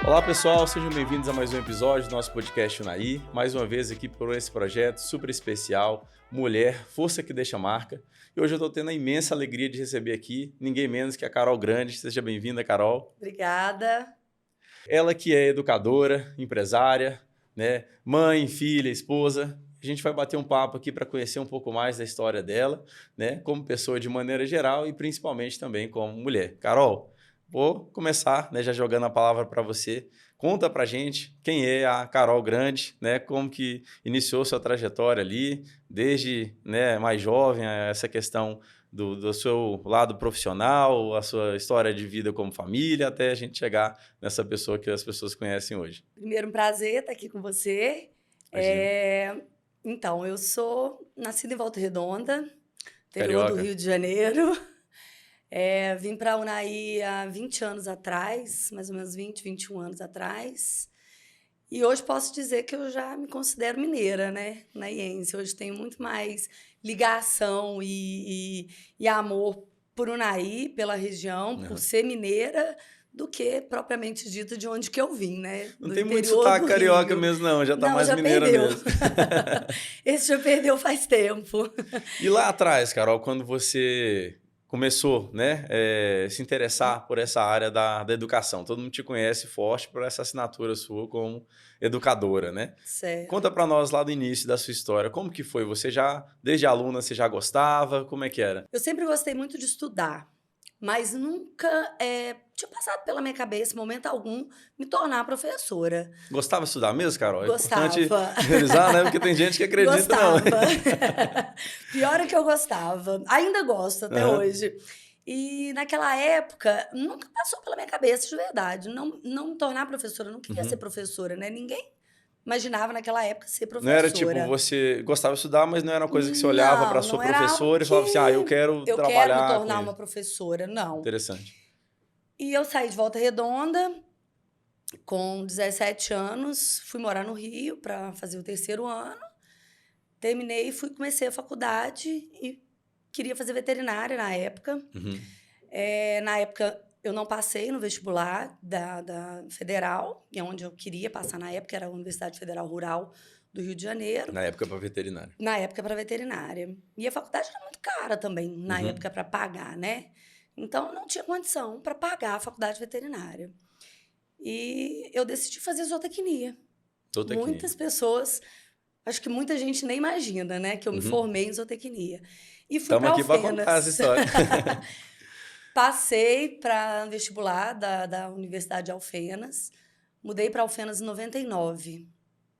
Olá pessoal, sejam bem-vindos a mais um episódio do nosso podcast Unaí. Mais uma vez aqui por esse projeto super especial, Mulher, Força que Deixa Marca. E hoje eu estou tendo a imensa alegria de receber aqui ninguém menos que a Carol Grande. Seja bem-vinda, Carol. Obrigada. Ela que é educadora, empresária, né, mãe, filha, esposa. A gente vai bater um papo aqui para conhecer um pouco mais da história dela, né, como pessoa de maneira geral e principalmente também como mulher. Carol, vou começar, né, já jogando a palavra para você. Conta pra gente quem é a Carol Grande, né, como que iniciou sua trajetória ali, desde, né, mais jovem, essa questão do seu lado profissional, a sua história de vida como família, até a gente chegar nessa pessoa que as pessoas conhecem hoje. Primeiro, um prazer estar aqui com você. Imagina. Então, eu sou nascida em Volta Redonda, interior do Carioca. Rio de Janeiro. Vim para a Unaí há 20 anos atrás, mais ou menos 20, 21 anos atrás. E hoje posso dizer que eu já me considero mineira, né? Unaiense. Hoje tenho muito mais ligação e amor por Unaí, pela região, por ser mineira, do que propriamente dito de onde que eu vim, né? Não Do tem muito interior sotaque do carioca Rio. mesmo, não. Já tá Não, mais já mineira perdeu. mesmo. Esse já perdeu faz tempo. E lá atrás, Carol, quando você começou, né, se interessar por essa área da educação, todo mundo te conhece forte por essa assinatura sua como educadora, né? Conta Certo. para nós lá do início da sua história, como que foi? Você já, desde aluna, você já gostava? Como é que era? Eu sempre gostei muito de estudar, mas nunca tinha passado pela minha cabeça, em momento algum, me tornar professora. Gostava de estudar mesmo, Carol? É importante Gostava. realizar, né? Porque tem gente que acredita, não. Gostava. Pior é que eu gostava. Ainda gosto até Aham. hoje. E naquela época, nunca passou pela minha cabeça, de verdade, não me tornar professora. Eu não queria ser Uhum. professora, né? Ninguém imaginava naquela época ser Não era tipo, professora. você gostava de estudar, mas não era uma coisa que você olhava para sua Não era algo professora e que falava assim, ah, eu quero eu quero me trabalhar com tornar uma isso. professora, não. Interessante. E eu saí de Volta Redonda com 17 anos, fui morar no Rio para fazer o terceiro ano. Terminei, comecei a faculdade e queria fazer veterinária na época. Uhum. Na época, eu não passei no vestibular da Federal, que é onde eu queria passar na época, era a Universidade Federal Rural do Rio de Janeiro. Na época para veterinária. Na época, para veterinária. E a faculdade era muito cara também, na Uhum. época, para pagar, né? Então, não tinha condição para pagar a faculdade veterinária. E eu decidi fazer zootecnia. Zootecnia. Muitas pessoas, acho que muita gente nem imagina, né? Que eu me Uhum. formei em zootecnia. E fui Estamos para aqui para contar essa Alfenas. história. Passei para vestibular da Universidade de Alfenas. Mudei para Alfenas em 99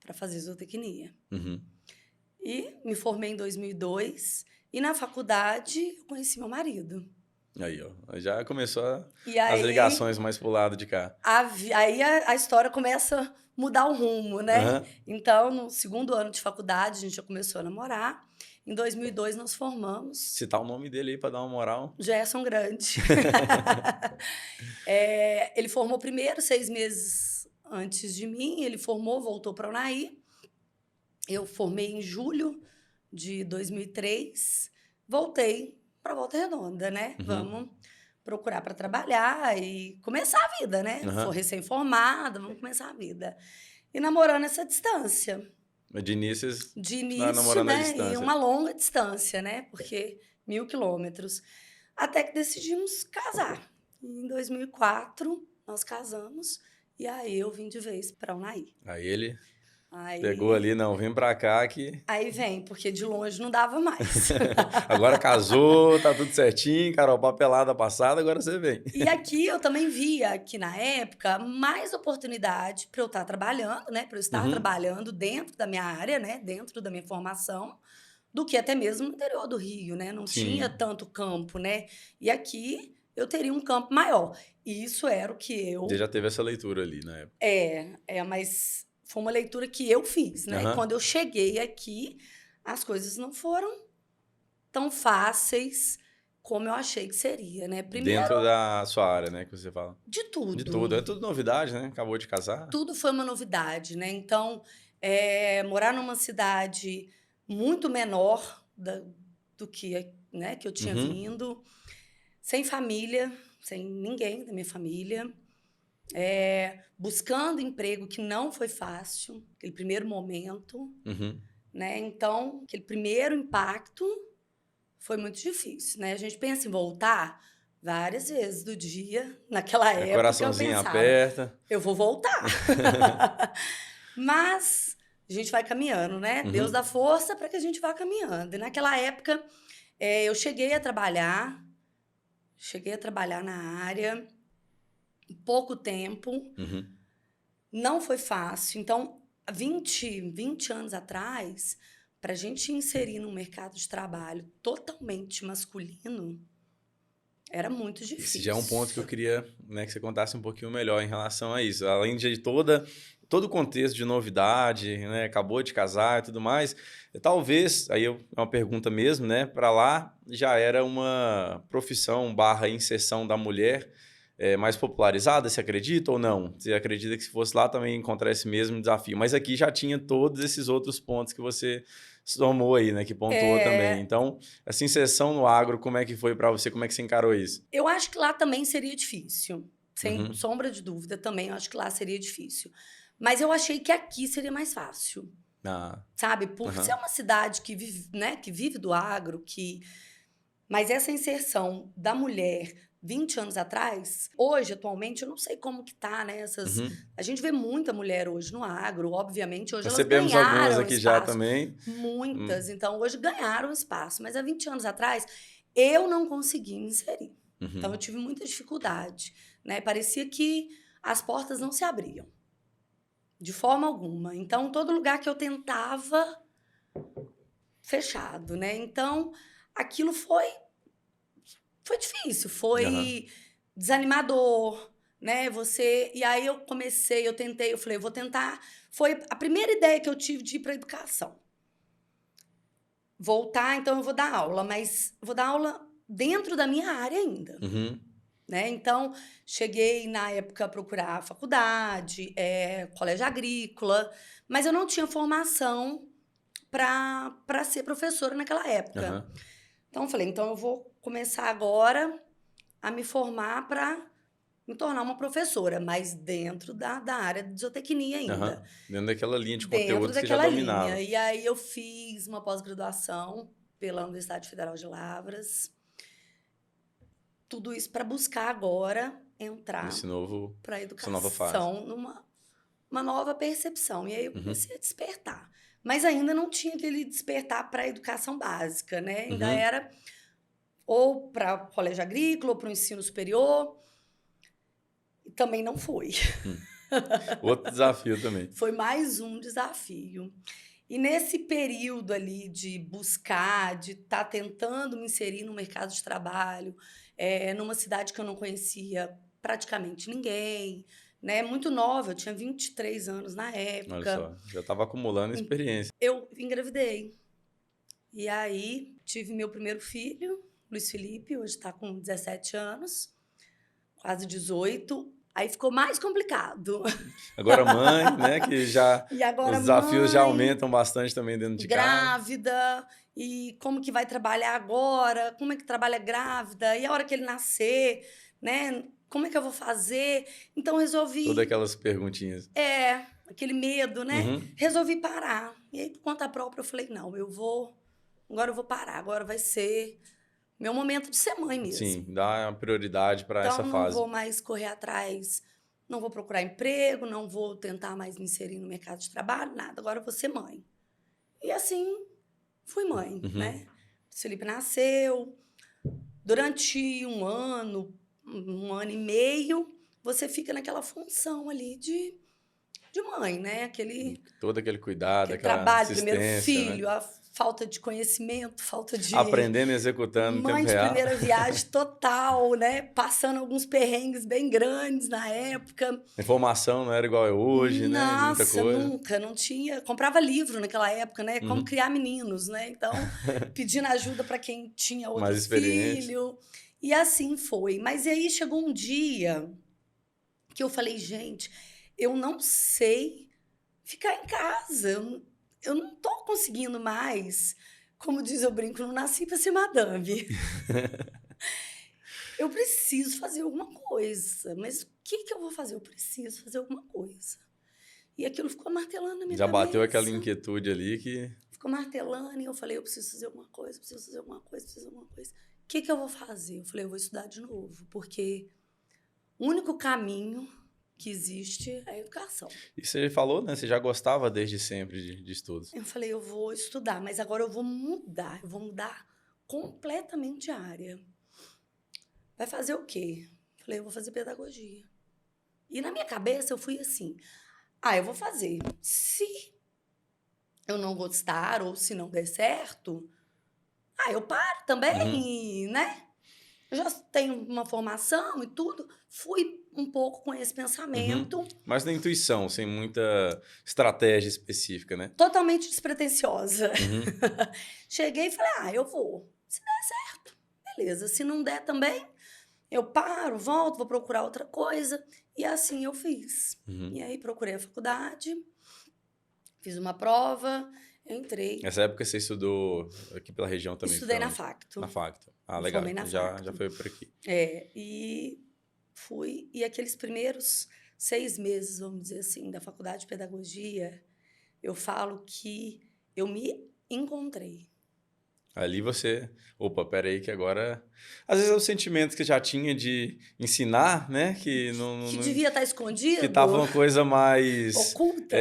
para fazer zootecnia. Uhum. E me formei em 2002. E na faculdade eu conheci meu marido. Aí, ó. Já começou E as aí ligações mais pro lado de cá. aí a história começa a mudar o rumo, né? Aham. Então, no segundo ano de faculdade, a gente já começou a namorar. Em 2002, nós formamos. Citar o nome dele aí para dar uma moral. Gerson Grande. Ele formou primeiro, 6 meses antes de mim. Ele formou, voltou para a Unaí. Eu formei em julho de 2003. Voltei para Volta Redonda, né? Uhum. Vamos procurar para trabalhar e começar a vida, né? Aham. Sou recém-formada, vamos começar a vida. E namorando essa distância. Mas de início, De não é início, namorando à né? E distância. uma longa distância, né? Porque 1.000 quilômetros. Até que decidimos casar. E em 2004, nós casamos. E aí eu vim de vez para a Unaí. Aí ele Aí, pegou ali, não, vem pra cá que aí vem, porque de longe não dava mais. agora casou, tá tudo certinho, Carol, papelada passada, agora você vem. E aqui eu também via que na época mais oportunidade para eu estar trabalhando, né? Para eu estar Uhum. trabalhando dentro da minha área, né? Dentro da minha formação, do que até mesmo no interior do Rio, né? Não Sim. tinha tanto campo, né? E aqui eu teria um campo maior. E isso era o que eu. Você já teve essa leitura ali na época. Mas foi uma leitura que eu fiz, né? Aham. Quando eu cheguei aqui, as coisas não foram tão fáceis como eu achei que seria, né? Primeiro, Dentro da sua área, né, que você fala. de tudo. De tudo. É tudo novidade, né? Acabou de casar. Tudo foi uma novidade, né? Então, morar numa cidade muito menor do que, né, que eu tinha Uhum. vindo, sem família, sem ninguém da minha família. buscando emprego que não foi fácil, aquele primeiro momento, né? Então, aquele primeiro impacto foi muito difícil, né? A gente pensa em voltar várias vezes do dia. Naquela época, eu Coraçãozinho pensava, aperta. eu vou voltar. Mas a gente vai caminhando, né? Deus dá força para que a gente vá caminhando. E naquela época, eu cheguei a trabalhar na área, em pouco tempo. Não foi fácil. Então, 20 anos atrás, para a gente inserir num mercado de trabalho totalmente masculino, era muito difícil. Esse já é um ponto que eu queria, né, que você contasse um pouquinho melhor em relação a isso. Além de todo o contexto de novidade, né, acabou de casar e tudo mais, talvez, aí é uma pergunta mesmo, né, para lá já era uma profissão / inserção da mulher mais popularizada, você acredita ou não? Você acredita que se fosse lá também encontrar esse mesmo desafio? Mas aqui já tinha todos esses outros pontos que você somou aí, né? Que pontuou também. Então, essa inserção no agro, como é que foi para você? Como é que você encarou isso? Eu acho que lá também seria difícil. Sem sombra de dúvida também, eu acho que lá seria difícil. Mas eu achei que aqui seria mais fácil. Sabe? Por ser uma cidade que vive, né, que vive do agro, mas essa inserção da mulher 20 anos atrás, hoje, atualmente, eu não sei como que tá, né? A gente vê muita mulher hoje no agro, obviamente, hoje Recebemos elas ganharam algumas aqui espaço. já também. Muitas, então hoje ganharam espaço, mas há 20 anos atrás eu não consegui me inserir. Então eu tive muita dificuldade, né? Parecia que as portas não se abriam, de forma alguma. Então todo lugar que eu tentava, fechado, né? Então aquilo foi difícil, foi desanimador, né? E aí eu tentei, eu falei, eu vou tentar. Foi a primeira ideia que eu tive de ir para a educação. Voltar, então eu vou dar aula, mas vou dar aula dentro da minha área ainda. Né? Então, cheguei na época a procurar faculdade, colégio agrícola, mas eu não tinha formação para ser professora naquela época. Então, eu falei, então eu vou começar agora a me formar para me tornar uma professora, mas dentro da área de zootecnia ainda. Dentro daquela linha de conteúdo que você já dominava. E aí eu fiz uma pós-graduação pela Universidade Federal de Lavras. Tudo isso para buscar agora entrar para a educação numa nova percepção. E aí eu comecei a despertar. Mas ainda não tinha aquele despertar para a educação básica, né? Ainda era ou para o colégio agrícola ou para o ensino superior. E também não foi. Outro desafio também. Foi mais um desafio. E nesse período ali de buscar, de estar tentando me inserir no mercado de trabalho, numa cidade que eu não conhecia praticamente ninguém, né? Muito nova, eu tinha 23 anos na época. Olha só, já estava acumulando experiência. Eu engravidei. E aí tive meu primeiro filho, Luiz Felipe, hoje está com 17 anos, quase 18. Aí ficou mais complicado. Agora mãe, né? Que já os desafios já aumentam bastante também dentro de casa. Grávida, e como que vai trabalhar agora? Como é que trabalha grávida? E a hora que ele nascer, né? Como é que eu vou fazer? Então resolvi... Todas aquelas perguntinhas. Aquele medo, né? Resolvi parar. E aí, por conta própria, eu falei, não, agora eu vou parar. Agora vai ser meu momento de ser mãe mesmo. Sim, dá prioridade para essa fase. Então, não vou mais correr atrás, não vou procurar emprego, não vou tentar mais me inserir no mercado de trabalho, nada. Agora eu vou ser mãe. E assim, fui mãe, né? O Felipe nasceu. Durante um ano e meio, você fica naquela função ali de mãe, né? Todo aquele cuidado, aquela trabalho, assistência, primeiro filho, né? A falta de conhecimento, falta de... Aprendendo e executando no tempo real. Mãe de primeira viagem total, né? Passando alguns perrengues bem grandes na época. Informação não era igual é hoje, né? Muita coisa. Nunca, não tinha. Comprava livro naquela época, né? Como criar meninos, né? Então, pedindo ajuda para quem tinha outro filho. E assim foi. Mas aí chegou um dia que eu falei, gente, eu não sei ficar em casa. Eu não estou conseguindo mais. Como diz, eu brinco, não nasci para ser madame. eu preciso fazer alguma coisa. Mas o que eu vou fazer? Eu preciso fazer alguma coisa. E aquilo ficou martelando na minha Já cabeça. bateu aquela inquietude ali que... Ficou martelando e eu falei, eu preciso fazer alguma coisa, preciso fazer alguma coisa, preciso fazer alguma coisa. O que eu vou fazer? Eu falei, eu vou estudar de novo, porque o único caminho que existe é a educação. E você falou, né? Você já gostava desde sempre de estudos. Eu falei, eu vou estudar, mas agora eu vou mudar completamente a área. Vai fazer o quê? Eu falei, eu vou fazer pedagogia. E na minha cabeça eu fui assim, eu vou fazer. Se eu não gostar ou se não der certo, eu paro também, né? Eu já tenho uma formação e tudo. Fui um pouco com esse pensamento. Mas na intuição, sem muita estratégia específica, né? Totalmente despretensiosa. Uhum. Cheguei e falei, eu vou. Se der certo, beleza. Se não der também, eu paro, volto, vou procurar outra coisa. E assim eu fiz. E aí procurei a faculdade, fiz uma prova, entrei. Nessa época você estudou aqui pela região também? Estudei na Facto. Na Facto. Ah, legal. Já foi por aqui. E fui. E aqueles primeiros 6 meses, vamos dizer assim, da faculdade de pedagogia, eu falo que eu me encontrei. Ali você... Opa, peraí que agora... Às vezes é o sentimento que você já tinha de ensinar, né? Que devia estar escondido. Que estava uma coisa mais... oculta.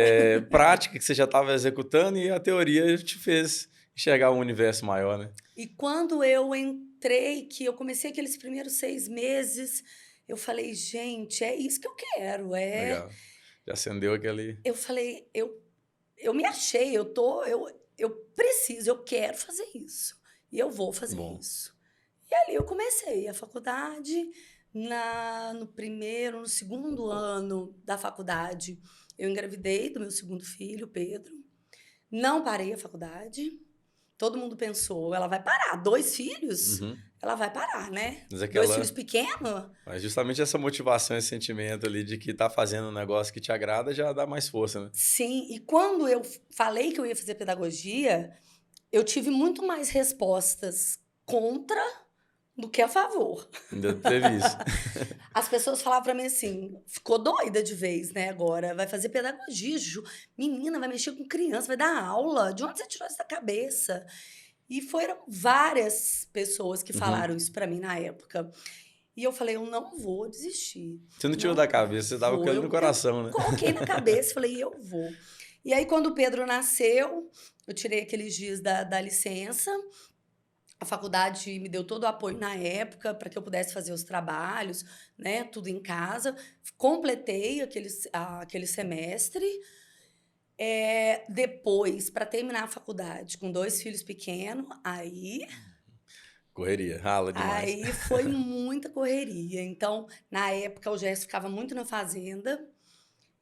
Prática, que você já estava executando e a teoria te fez enxergar um universo maior, né? E quando eu entrei, que eu comecei aqueles primeiros 6 meses, eu falei, gente, é isso que eu quero. Legal. Já acendeu aquele... Eu falei, eu me achei, eu preciso, eu quero fazer isso. E eu vou fazer isso. E ali eu comecei a faculdade. No segundo ano da faculdade, eu engravidei do meu segundo filho, Pedro. Não parei a faculdade. Todo mundo pensou, ela vai parar. 2 filhos? Ela vai parar, né? 2 filhos pequenos? Mas justamente essa motivação, esse sentimento ali de que tá fazendo um negócio que te agrada já dá mais força, né? Sim, e quando eu falei que eu ia fazer pedagogia, eu tive muito mais respostas contra do que a favor. Ainda teve isso. As pessoas falavam pra mim assim, ficou doida de vez, né, agora, vai fazer pedagogia, menina, vai mexer com criança, vai dar aula, de onde você tirou isso da cabeça? E foram várias pessoas que falaram isso pra mim na época. E eu falei, eu não vou desistir. Você não tirou da cabeça, você tava com ele no coração, né? Coloquei na cabeça e falei, eu vou. E aí, quando o Pedro nasceu, eu tirei aqueles dias da licença. A faculdade me deu todo o apoio na época para que eu pudesse fazer os trabalhos, né? Tudo em casa. Completei aquele semestre. Depois, para terminar a faculdade com 2 filhos pequenos, aí... Correria, rala demais. Aí foi muita correria. Então, na época, o Gerson ficava muito na fazenda.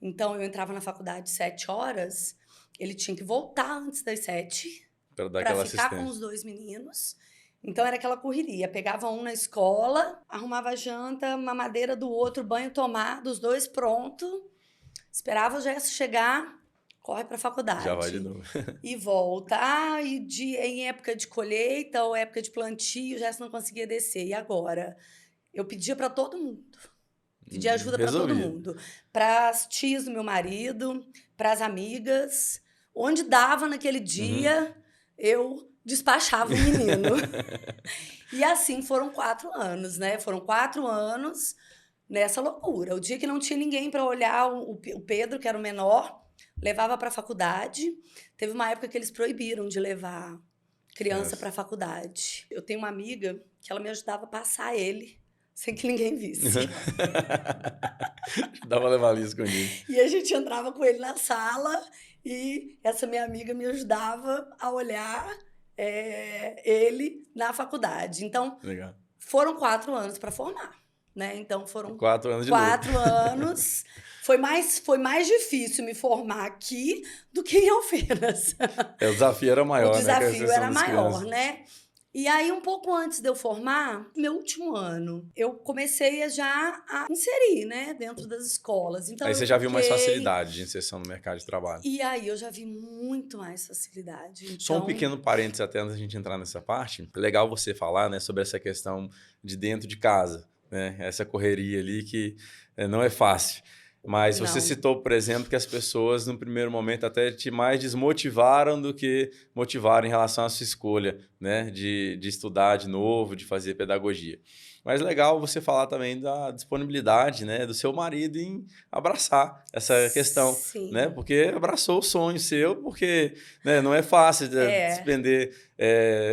Então, eu entrava na faculdade 7 horas, ele tinha que voltar antes das 7 para ficar com os 2 meninos. Então, era aquela correria. Pegava um na escola, arrumava a janta, mamadeira do outro, banho tomado, os 2 pronto. Esperava o Gerson chegar, corre para a faculdade. Já vai de novo. E volta. Em época de colheita ou época de plantio, o Gerson não conseguia descer. E agora? Eu pedia para todo mundo. Pedi ajuda para todo mundo. Para as tias do meu marido, para as amigas. Onde dava naquele dia, eu despachava o menino. E assim foram 4 anos, né? Foram 4 anos nessa loucura. O dia que não tinha ninguém para olhar o Pedro, que era o menor, levava para a faculdade. Teve uma época que eles proibiram de levar criança para a faculdade. Eu tenho uma amiga que ela me ajudava a passar ele sem que ninguém visse. Dá pra levar ali escondido. E a gente entrava com ele na sala e essa minha amiga me ajudava a olhar ele na faculdade. Então, legal. Foram 4 anos para formar, né? Então, foram 4 anos de 4 anos. Foi mais difícil me formar aqui do que em Alfenas. O desafio era maior, né? O desafio era maior, né? E aí, um pouco antes de eu formar, meu último ano, eu comecei já a inserir, né, dentro das escolas. Então, Aí eu você já viu mais fiquei... facilidade de inserção no mercado de trabalho. E aí, eu já vi muito mais facilidade. Só um Então, pequeno parênteses até antes da gente entrar nessa parte. É legal você falar, né, sobre essa questão de dentro de casa, né? Essa correria ali que não é fácil. Mas você não. citou, por exemplo, que as pessoas, no primeiro momento, até te mais desmotivaram do que motivaram em relação à sua escolha, né? De estudar de novo, de fazer pedagogia. Mas legal você falar também da disponibilidade, né, do seu marido em abraçar essa questão, né? Sim. Porque abraçou o sonho seu, porque, né, não é fácil É. despender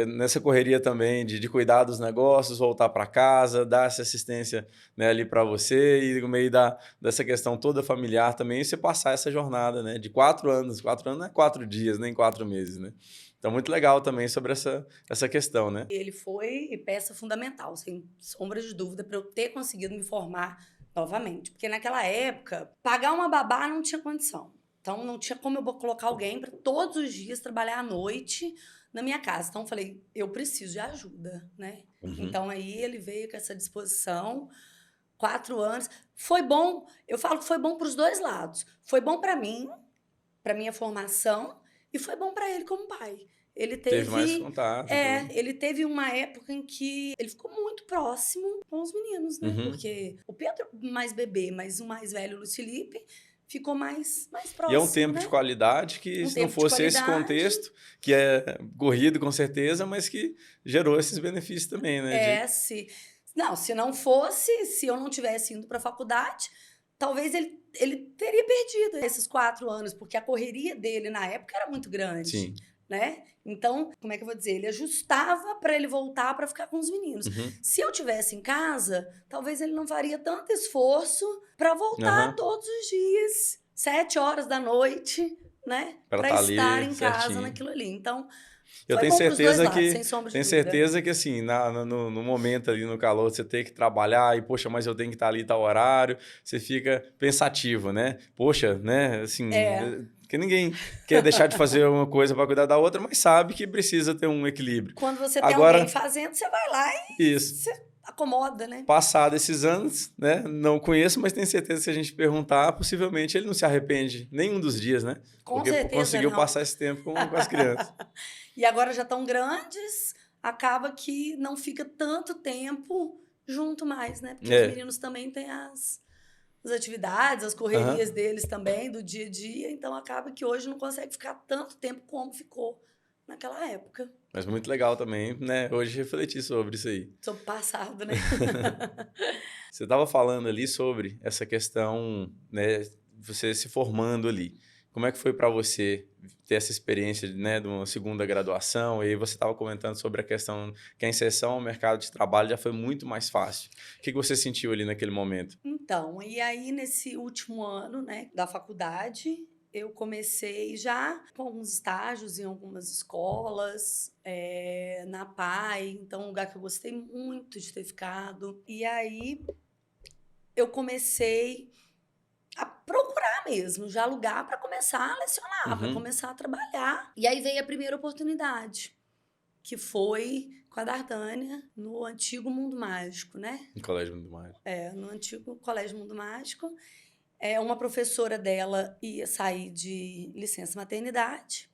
nessa correria também de cuidar dos negócios, voltar para casa, dar essa assistência, né, ali para você e no meio dessa questão toda familiar também, você passar essa jornada, né, de 4 anos. 4 anos não é 4 dias, nem 4 meses, né? Então, muito legal também sobre essa questão, né? Ele foi peça fundamental, sem sombra de dúvida, para eu ter conseguido me formar novamente. Porque naquela época, pagar uma babá não tinha condição. Então, não tinha como eu colocar alguém para todos os dias trabalhar à noite na minha casa. Então, eu falei, eu preciso de ajuda, né? Uhum. Então, aí ele veio com essa disposição, 4 anos. Foi bom, eu falo que foi bom para os dois lados. Foi bom para mim, para minha formação, e foi bom para ele como pai. Ele Teve mais teve, contato e tudo. ele teve uma época em que ele ficou muito próximo com os meninos, né? Uhum. Porque o Pedro mais bebê, mas o mais velho, o Luiz Felipe, ficou mais E é um próximo, tempo né? de qualidade que, Um se não tempo de fosse esse qualidade. contexto, que é corrido com certeza, mas que gerou esses benefícios também, né? Se não fosse, se eu não tivesse ido para a faculdade, talvez ele teria perdido esses 4 anos, porque a correria dele na época era muito grande, Sim. né? Então, como é que eu vou dizer? Ele ajustava para ele voltar para ficar com os meninos. Uhum. Se eu tivesse em casa, talvez ele não faria tanto esforço para voltar Uhum. todos os dias, 7 horas da noite, né? Para Para estar estar ali em casa certinho. naquilo ali. Então, Eu foi tenho bom para os dois certeza lados, sem que, sombra de tenho dúvida. certeza que assim, no momento ali, no calor, você tem que trabalhar e, poxa, mas eu tenho que estar ali tal horário, você fica pensativo, né? Poxa, né? Assim, que ninguém quer deixar de fazer uma coisa para cuidar da outra, mas sabe que precisa ter um equilíbrio. Quando você tem alguém Agora, fazendo, você vai lá e isso. você acomoda, né? Passado esses anos, né? Não conheço, mas tenho certeza que se a gente perguntar, possivelmente ele não se arrepende nenhum dos dias, né? Com Porque certeza conseguiu não. passar esse tempo com as crianças. E agora já estão grandes, acaba que não fica tanto tempo junto mais, né? Porque os meninos também têm as atividades, as correrias deles também, do dia a dia. Então, acaba que hoje não consegue ficar tanto tempo como ficou naquela época. Mas muito legal também, né? Hoje refletir sobre isso aí. Sobre o passado, né? Você estava falando ali sobre essa questão, né? Você se formando ali. Como é que foi para você ter essa experiência, né, de uma segunda graduação? E aí você estava comentando sobre a questão que a inserção ao mercado de trabalho já foi muito mais fácil. O que você sentiu ali naquele momento? Então, e aí nesse último ano, né, da faculdade, eu comecei já com alguns estágios em algumas escolas, na PAI, então um lugar que eu gostei muito de ter ficado. E aí eu comecei a procurar mesmo, já alugar para começar a lecionar, para começar a trabalhar. E aí veio a primeira oportunidade, que foi com a Dardânia, no antigo Mundo Mágico, né? No Colégio Mundo Mágico. No antigo Colégio Mundo Mágico. Uma professora dela ia sair de licença maternidade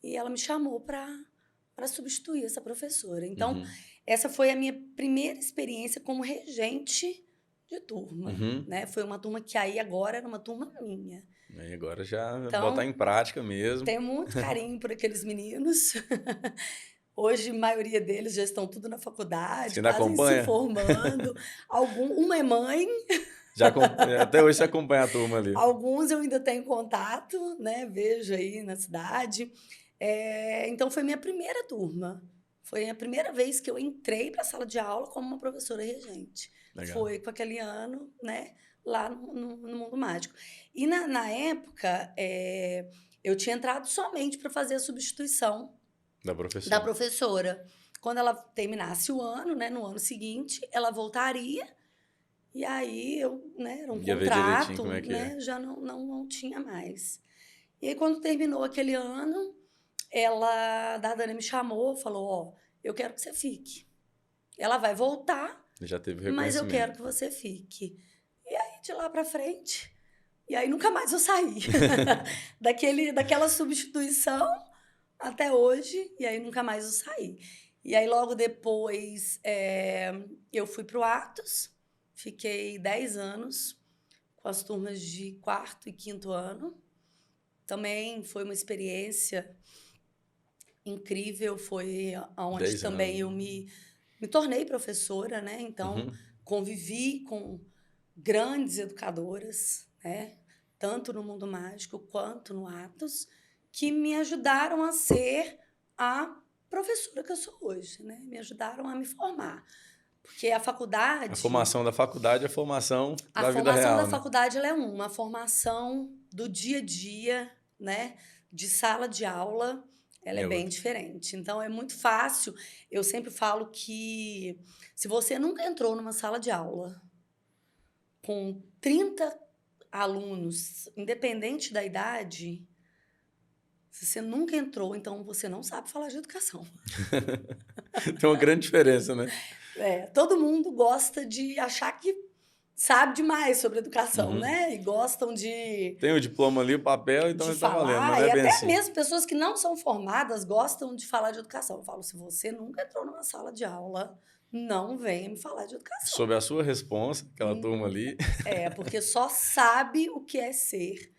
e ela me chamou para substituir essa professora. Então, essa foi a minha primeira experiência como regente de turma, né? Foi uma turma que aí agora era uma turma minha. E agora já Então, botar em prática mesmo. Tenho muito carinho por aqueles meninos. Hoje, a maioria deles já estão tudo na faculdade, Você ainda quase acompanha? se formando. Uma é mãe. Até hoje você acompanha a turma ali. Alguns eu ainda tenho contato, né? Vejo aí na cidade. Então, foi minha primeira turma. Foi a primeira vez que eu entrei para a sala de aula como uma professora regente. Legal. Foi com aquele ano, né? Lá no Mundo Mágico. E na época, eu tinha entrado somente para fazer a substituição da professora. Quando ela terminasse o ano, né? No ano seguinte, ela voltaria. E aí, era um contrato, né? Já não tinha mais. E aí, quando terminou aquele ano, a Dardânia me chamou, falou, eu quero que você fique. Ela vai voltar, Já teve mas eu reconhecimento. quero que você fique. E aí, de lá pra frente, e aí nunca mais eu saí. Daquela substituição até hoje, e aí nunca mais eu saí. E aí, logo depois, eu fui pro Atos, fiquei 10 anos com as turmas de 4º e 5º ano. Também foi uma experiência incrível, foi onde 10 também eu anos. me tornei professora, né? Então, Uhum. convivi com grandes educadoras, né? Tanto no Mundo Mágico quanto no Atos, que me ajudaram a ser a professora que eu sou hoje, né? Me ajudaram a me formar. Porque a faculdade... A formação da faculdade é a formação A da vida formação da real, né? faculdade ela é uma formação do dia a dia, né? De sala de aula, ela é É bem outra. diferente. Então, é muito fácil. Eu sempre falo que se você nunca entrou numa sala de aula com 30 alunos, independente da idade, se você nunca entrou, então você não sabe falar de educação. Tem uma grande diferença, né? Todo mundo gosta de achar que sabe demais sobre educação, Uhum. né? E gostam de Tem o diploma ali, o papel, então ele tá valendo, mas falar, não e é bem até assim. mesmo pessoas que não são formadas gostam de falar de educação. Eu falo, se você nunca entrou numa sala de aula, não venha me falar de educação. Sob a sua responsa, aquela turma ali, Porque só sabe o que é ser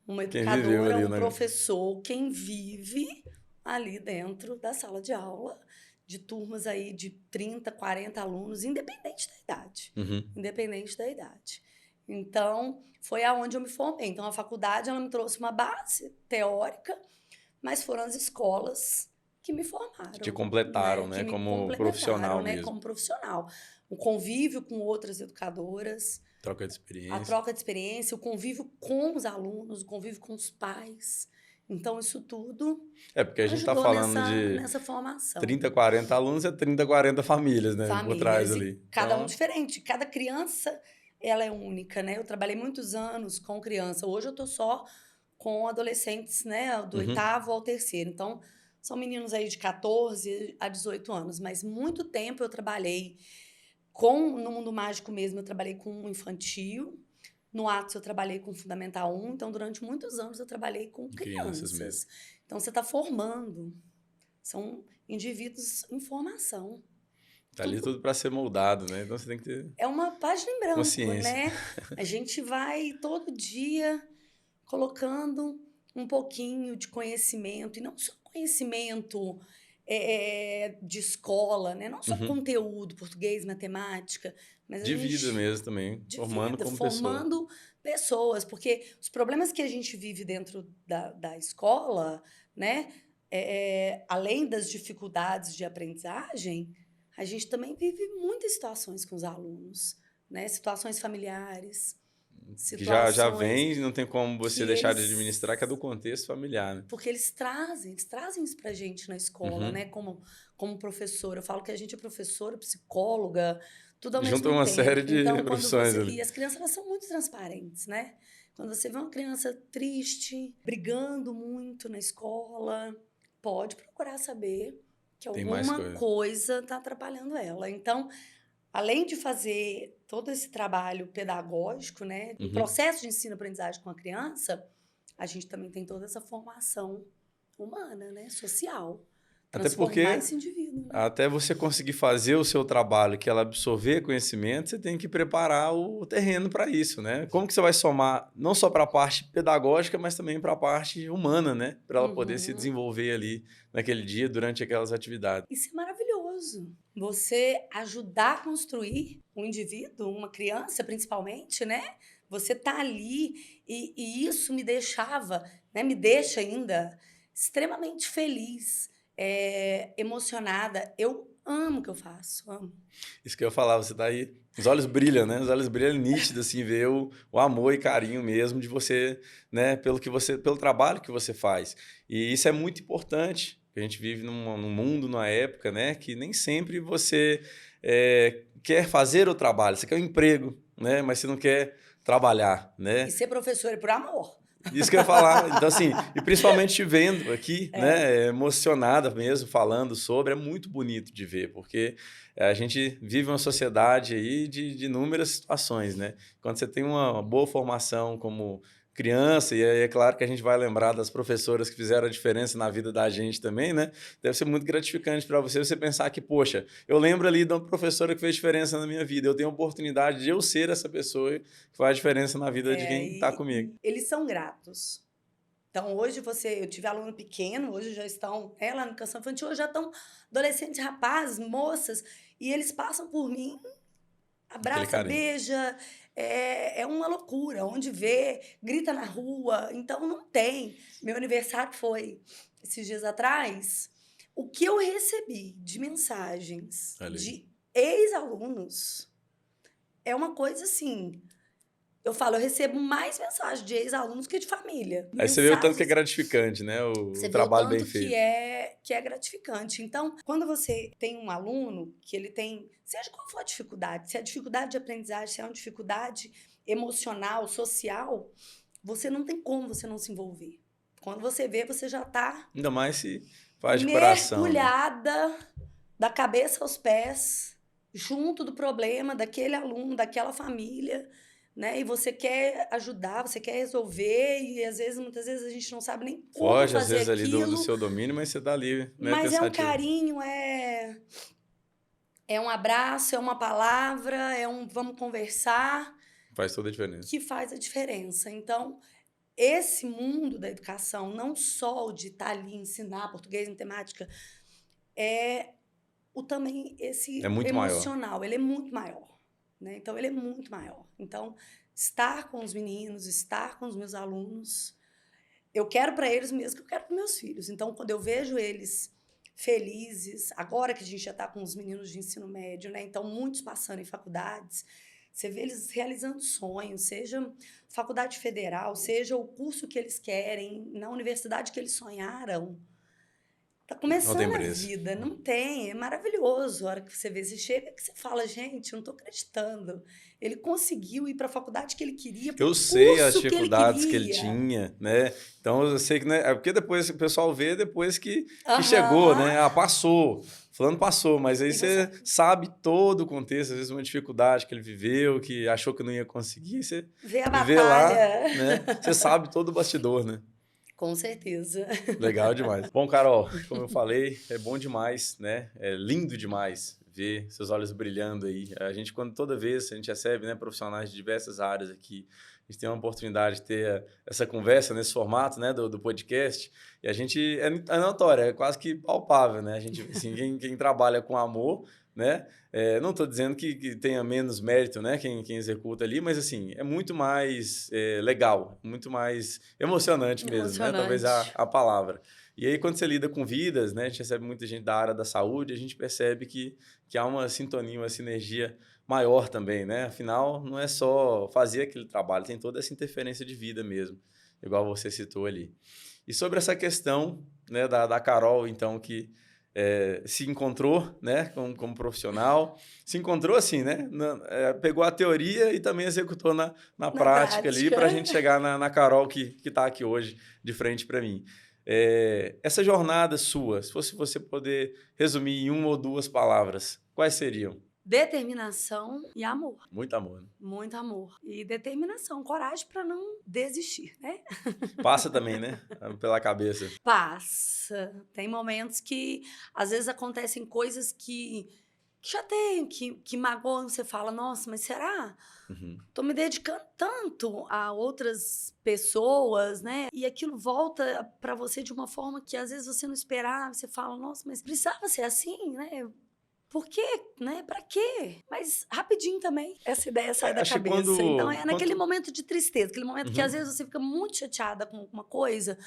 uma quem viveu educadora, ali, um né? professor, quem vive ali dentro da sala de aula, de turmas aí de 30, 40 alunos, independente da idade. Uhum. Independente da idade. Então, foi aonde eu me formei. Então, a faculdade ela me trouxe uma base teórica, mas foram as escolas que me formaram, Que te completaram, que né? me Como complementaram, profissional né, mesmo. como profissional. O convívio com outras educadoras, Troca de a experiência. troca de experiência, o convívio com os alunos, o convívio com os pais. Então, isso tudo É, porque a gente tá ajudou falando de nessa formação. 30, 40 alunos, é 30, 40 famílias, né? Por trás Famílias, e ali. cada um Então, diferente. Cada criança, ela é única, né? Eu trabalhei muitos anos com criança. Hoje eu tô só com adolescentes, né? Do uhum. 8º ao 3º. Então, são meninos aí de 14 a 18 anos. Mas muito tempo eu trabalhei no Mundo Mágico mesmo, eu trabalhei com infantil. No Atos eu trabalhei com Fundamental 1. Então, durante muitos anos eu trabalhei com Crianças mesmo. crianças. Então, você está formando. São indivíduos em formação. Tá ali tudo para ser moldado, né? Então você tem que ter É uma página em branco, consciência. né? A gente vai todo dia colocando um pouquinho de conhecimento, e não só conhecimento de escola, né? Não só Uhum. conteúdo, português, matemática, mas De vida mesmo também, de formando vida, como pessoa. formando pessoas, porque os problemas que a gente vive dentro da escola, né? Além das dificuldades de aprendizagem, a gente também vive muitas situações com os alunos, né? Situações familiares, Que já situações vem, não tem como você que deixar de eles... administrar, que é do contexto familiar, né? Porque eles trazem isso pra gente na escola, Uhum. né? Como professora. Eu falo que a gente é professora, psicóloga, tudo ao Junta mesmo uma tempo. série de Então, profissões E ali. as crianças, elas são muito transparentes, né? Quando você vê uma criança triste, brigando muito na escola, pode procurar saber que Tem mais alguma coisa. coisa está atrapalhando ela. Então, além de fazer todo esse trabalho pedagógico, né? Um Uhum. processo de ensino-aprendizagem com a criança, a gente também tem toda essa formação humana, né? Social. Até Transformar porque, esse indivíduo, né? até você conseguir fazer o seu trabalho, que ela absorver conhecimento, você tem que preparar o terreno para isso, né? Como que você vai somar, não só para a parte pedagógica, mas também para a parte humana, né? Para ela poder se desenvolver ali naquele dia, durante aquelas atividades. Isso é maravilhoso. Você ajudar a construir um indivíduo, uma criança principalmente, né? Você tá ali e isso me deixava, né? Me deixa ainda extremamente feliz, emocionada. Eu amo o que eu faço, amo. Isso que eu falava, você tá aí, os olhos brilham, né? Os olhos brilham nítidos, assim, ver o amor e carinho mesmo de você, né? Pelo trabalho que você faz. E isso é muito importante. A gente vive num mundo, numa época, né? Que nem sempre você quer fazer o trabalho. Você quer um emprego, né? Mas você não quer trabalhar, né? E ser professor é por amor. Isso que eu ia falar. Então, assim, e principalmente te vendo aqui, né, emocionada mesmo, falando sobre, é muito bonito de ver, porque a gente vive uma sociedade aí de inúmeras situações, né? Quando você tem uma boa formação como criança, e aí é claro que a gente vai lembrar das professoras que fizeram a diferença na vida da gente também, né? Deve ser muito gratificante para você pensar que, poxa, eu lembro ali de uma professora que fez diferença na minha vida, eu tenho a oportunidade de eu ser essa pessoa que faz diferença na vida de quem está comigo. Eles são gratos. Então, hoje eu tive aluno pequeno, hoje já estão, lá no educação infantil, hoje já estão adolescentes, rapazes, moças, e eles passam por mim, Aquele abraça, carinho. beija, é uma loucura, onde vê, grita na rua, então não tem. Meu aniversário foi esses dias atrás, o que eu recebi de mensagens Ali. de ex-alunos é uma coisa assim. Eu falo, eu recebo mais mensagens de ex-alunos que de família. Aí você vê o tanto que é Mensagens, gratificante, né? você O vê o trabalho bem tanto feito. que é gratificante. Então, quando você tem um aluno que ele tem, seja qual for a dificuldade, se é dificuldade de aprendizagem, se é uma dificuldade emocional, social, você não tem como você não se envolver. Quando você vê, você já está Ainda mais se faz de coração, né? mergulhada da cabeça aos pés, junto do problema daquele aluno, daquela família, né? E você quer ajudar, você quer resolver, e às vezes, muitas vezes, a gente não sabe nem como Foge, às fazer vezes, ali do aquilo, seu domínio, mas você tá ali, né, mas é um pensativo. carinho, é um abraço, é uma palavra, é um vamos conversar, Faz toda a diferença. que faz a diferença. Então, esse mundo da educação, não só o de estar ali ensinar português, matemática, é o também esse É muito maior. emocional, ele é muito maior, né? Então ele é muito maior. Então, estar com os meninos, estar com os meus alunos, eu quero para eles o mesmo que eu quero para meus filhos. Então, quando eu vejo eles felizes, agora que a gente já está com os meninos de ensino médio, né? Então, muitos passando em faculdades, você vê eles realizando sonhos, seja faculdade federal, seja o curso que eles querem, na universidade que eles sonharam. Tá Não tem começando a preço. vida, não tem, é maravilhoso. A hora que você chega, que você fala, gente, eu não tô acreditando. Ele conseguiu ir para a faculdade que ele queria, para o Eu sei as curso que ele dificuldades que ele queria. tinha, né? Então eu sei que, né? É porque depois o pessoal vê depois que chegou, Aham. né? Ah, passou. Fulano passou, mas aí E você você sabe todo o contexto, às vezes uma dificuldade que ele viveu, que achou que não ia conseguir, você vê a vê lá, batalha. né? Você sabe todo o bastidor, né? Com certeza. Legal demais. Bom, Carol, como eu falei, é bom demais, né? É lindo demais ver seus olhos brilhando aí. A gente, toda vez a gente recebe, né, profissionais de diversas áreas aqui, a gente tem uma oportunidade de ter essa conversa nesse formato, né, do podcast, e a gente é notório, é quase que palpável, né? A gente, assim, quem trabalha com amor, né? Não estou dizendo que tenha menos mérito, né? Quem executa ali, mas assim, é muito mais legal, muito mais emocionante mesmo, né? Talvez Emocionante. a palavra. E aí, quando você lida com vidas, né? A gente recebe muita gente da área da saúde, a gente percebe que há uma sintonia, uma sinergia maior também, né? Afinal, não é só fazer aquele trabalho, tem toda essa interferência de vida mesmo, igual você citou ali. E sobre essa questão, né, da Carol, então, que se encontrou, né, como profissional, se encontrou assim, né, pegou a teoria e também executou na Na prática ali para a prática. gente chegar na Carol que está aqui hoje de frente para mim. Essa jornada sua, se fosse você poder resumir em uma ou duas palavras, quais seriam? Determinação e amor. Muito amor, né? Muito amor. E determinação, coragem para não desistir, né? Passa também, né, pela cabeça. Passa. Tem momentos que, às vezes, acontecem coisas que já tem, que magoam. Você fala, nossa, mas será? Uhum. Tô me dedicando tanto a outras pessoas, né? E aquilo volta para você de uma forma que, às vezes, você não esperava. Você fala, nossa, mas precisava ser assim, né? Por quê? Né? Pra quê? Mas rapidinho também essa ideia sai da Acho que cabeça. Então é naquele quando... momento de tristeza, aquele momento que às Uhum. vezes você fica muito chateada com alguma coisa,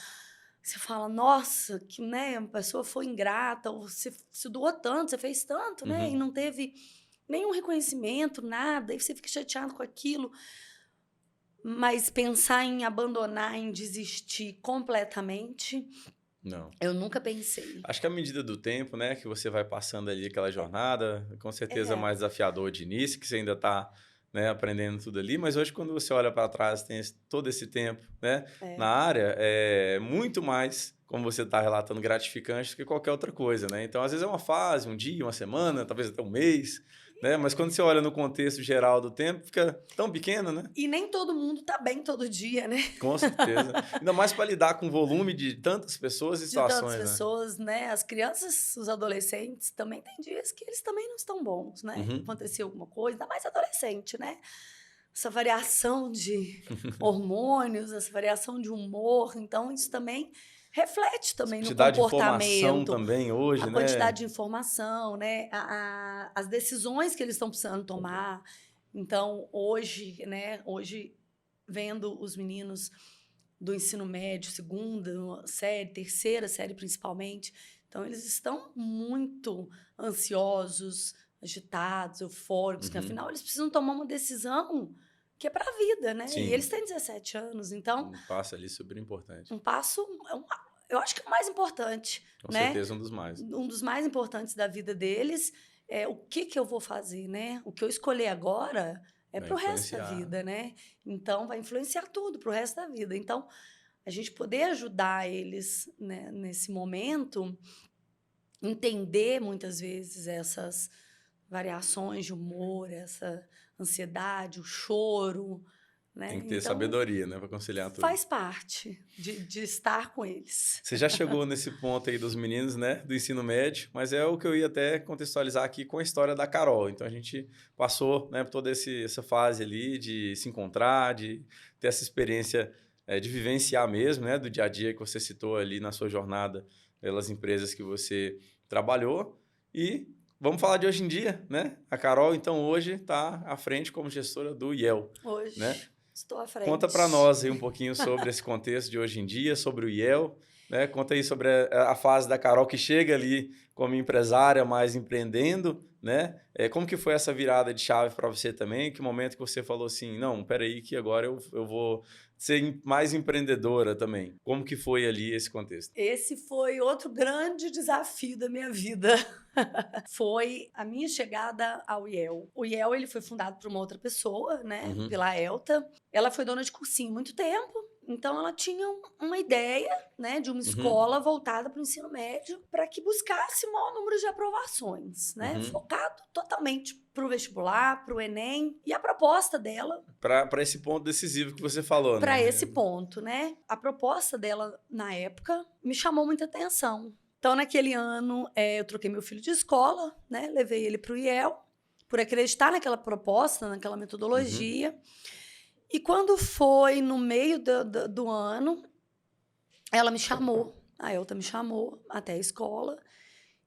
você fala, nossa, que né, a pessoa foi ingrata, ou você se doou tanto, você fez tanto, né? E Uhum. não teve nenhum reconhecimento, nada, e você fica chateado com aquilo. Mas pensar em abandonar, em desistir completamente, Não. eu nunca pensei. Acho que à medida do tempo, né, que você vai passando ali aquela jornada, com certeza É, mais desafiador de início, que você ainda está né, aprendendo tudo ali, mas hoje quando você olha para trás, tem todo esse tempo, né, É. na área, é muito mais, como você está relatando, gratificante do que qualquer outra coisa, né? Então, às vezes é uma fase, um dia, uma semana, talvez até um mês, né? Mas quando você olha no contexto geral do tempo, fica tão pequeno, né? E nem todo mundo tá bem todo dia, né? Com certeza. Ainda mais para lidar com o volume de tantas pessoas e De tantas situações, né? pessoas, né? As crianças, os adolescentes, também tem dias que eles também não estão bons, né? Uhum. Aconteceu alguma coisa, ainda mais adolescente, né? Essa variação de hormônios, essa variação de humor, então isso também reflete também no Quantidade de informação comportamento, também a hoje, né? quantidade de informação, né? As decisões que eles estão precisando tomar. Então, hoje, né? Hoje, vendo os meninos do ensino médio, segunda série, terceira série principalmente. Então, eles estão muito ansiosos, agitados, eufóricos, que Uhum. afinal eles precisam tomar uma decisão que é para a vida, né? Sim. E eles têm 17 anos, então Um passo ali super importante. um passo, eu acho que é o mais importante, Com né? certeza um dos mais. Um dos mais importantes da vida deles é o que eu vou fazer, né? O que eu escolher agora é Vai para o resto da influenciar. vida, né? Então, vai influenciar tudo para o resto da vida. Então, a gente poder ajudar eles, né, nesse momento, entender muitas vezes essas variações de humor, essa ansiedade, o choro, né? Tem que ter Então, sabedoria, né, para conciliar tudo. faz parte de estar com eles. Você já chegou nesse ponto aí dos meninos, né, do ensino médio, mas é o que eu ia até contextualizar aqui com a história da Carol. Então a gente passou, né, por toda essa fase ali de se encontrar, de ter essa experiência de vivenciar mesmo, né, do dia a dia que você citou ali na sua jornada pelas empresas que você trabalhou. E vamos falar de hoje em dia, né? A Carol, então, hoje está à frente como gestora do IEL, Hoje, né? estou à frente. Conta para nós aí um pouquinho sobre esse contexto de hoje em dia, sobre o IEL, né? Conta aí sobre a fase da Carol que chega ali como empresária, mais empreendendo, né? Como que foi essa virada de chave para você também? Que momento que você falou assim, não, peraí que agora eu vou ser mais empreendedora também. Como que foi ali esse contexto? Esse foi outro grande desafio da minha vida. Foi a minha chegada ao IEL. O IEL ele foi fundado por uma outra pessoa, né? Uhum. Pela Elta. Ela foi dona de cursinho há muito tempo. Então, ela tinha uma ideia, né, de uma escola voltada para o ensino médio para que buscasse o maior número de aprovações, né? Uhum. Focado totalmente para o vestibular, para o Enem. E a proposta dela Para esse ponto decisivo que você falou, para né? esse ponto, né? A proposta dela, na época, me chamou muita atenção. Então, naquele ano, eu troquei meu filho de escola, né? Levei ele para o IEL, por acreditar naquela proposta, naquela metodologia. E quando foi no meio do ano, ela me chamou, a Elta me chamou até a escola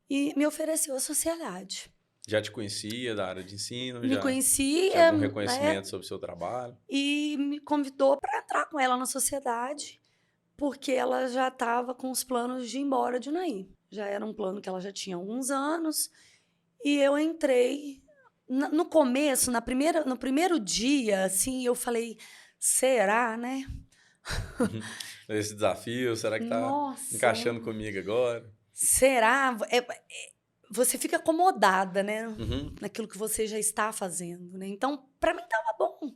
e me ofereceu a sociedade. Já te conhecia da área de ensino? Me Já conhecia, tinha algum né? reconhecimento sobre o seu trabalho? E me convidou para entrar com ela na sociedade, porque ela já estava com os planos de ir embora de Unai. Já era um plano que ela já tinha há alguns anos. E eu entrei. No começo, no primeiro dia, assim, eu falei, será, né? Esse desafio, será que está Nossa, encaixando comigo agora? será? Você fica acomodada, né? Uhum. Naquilo que você já está fazendo, né? Então, para mim, estava bom.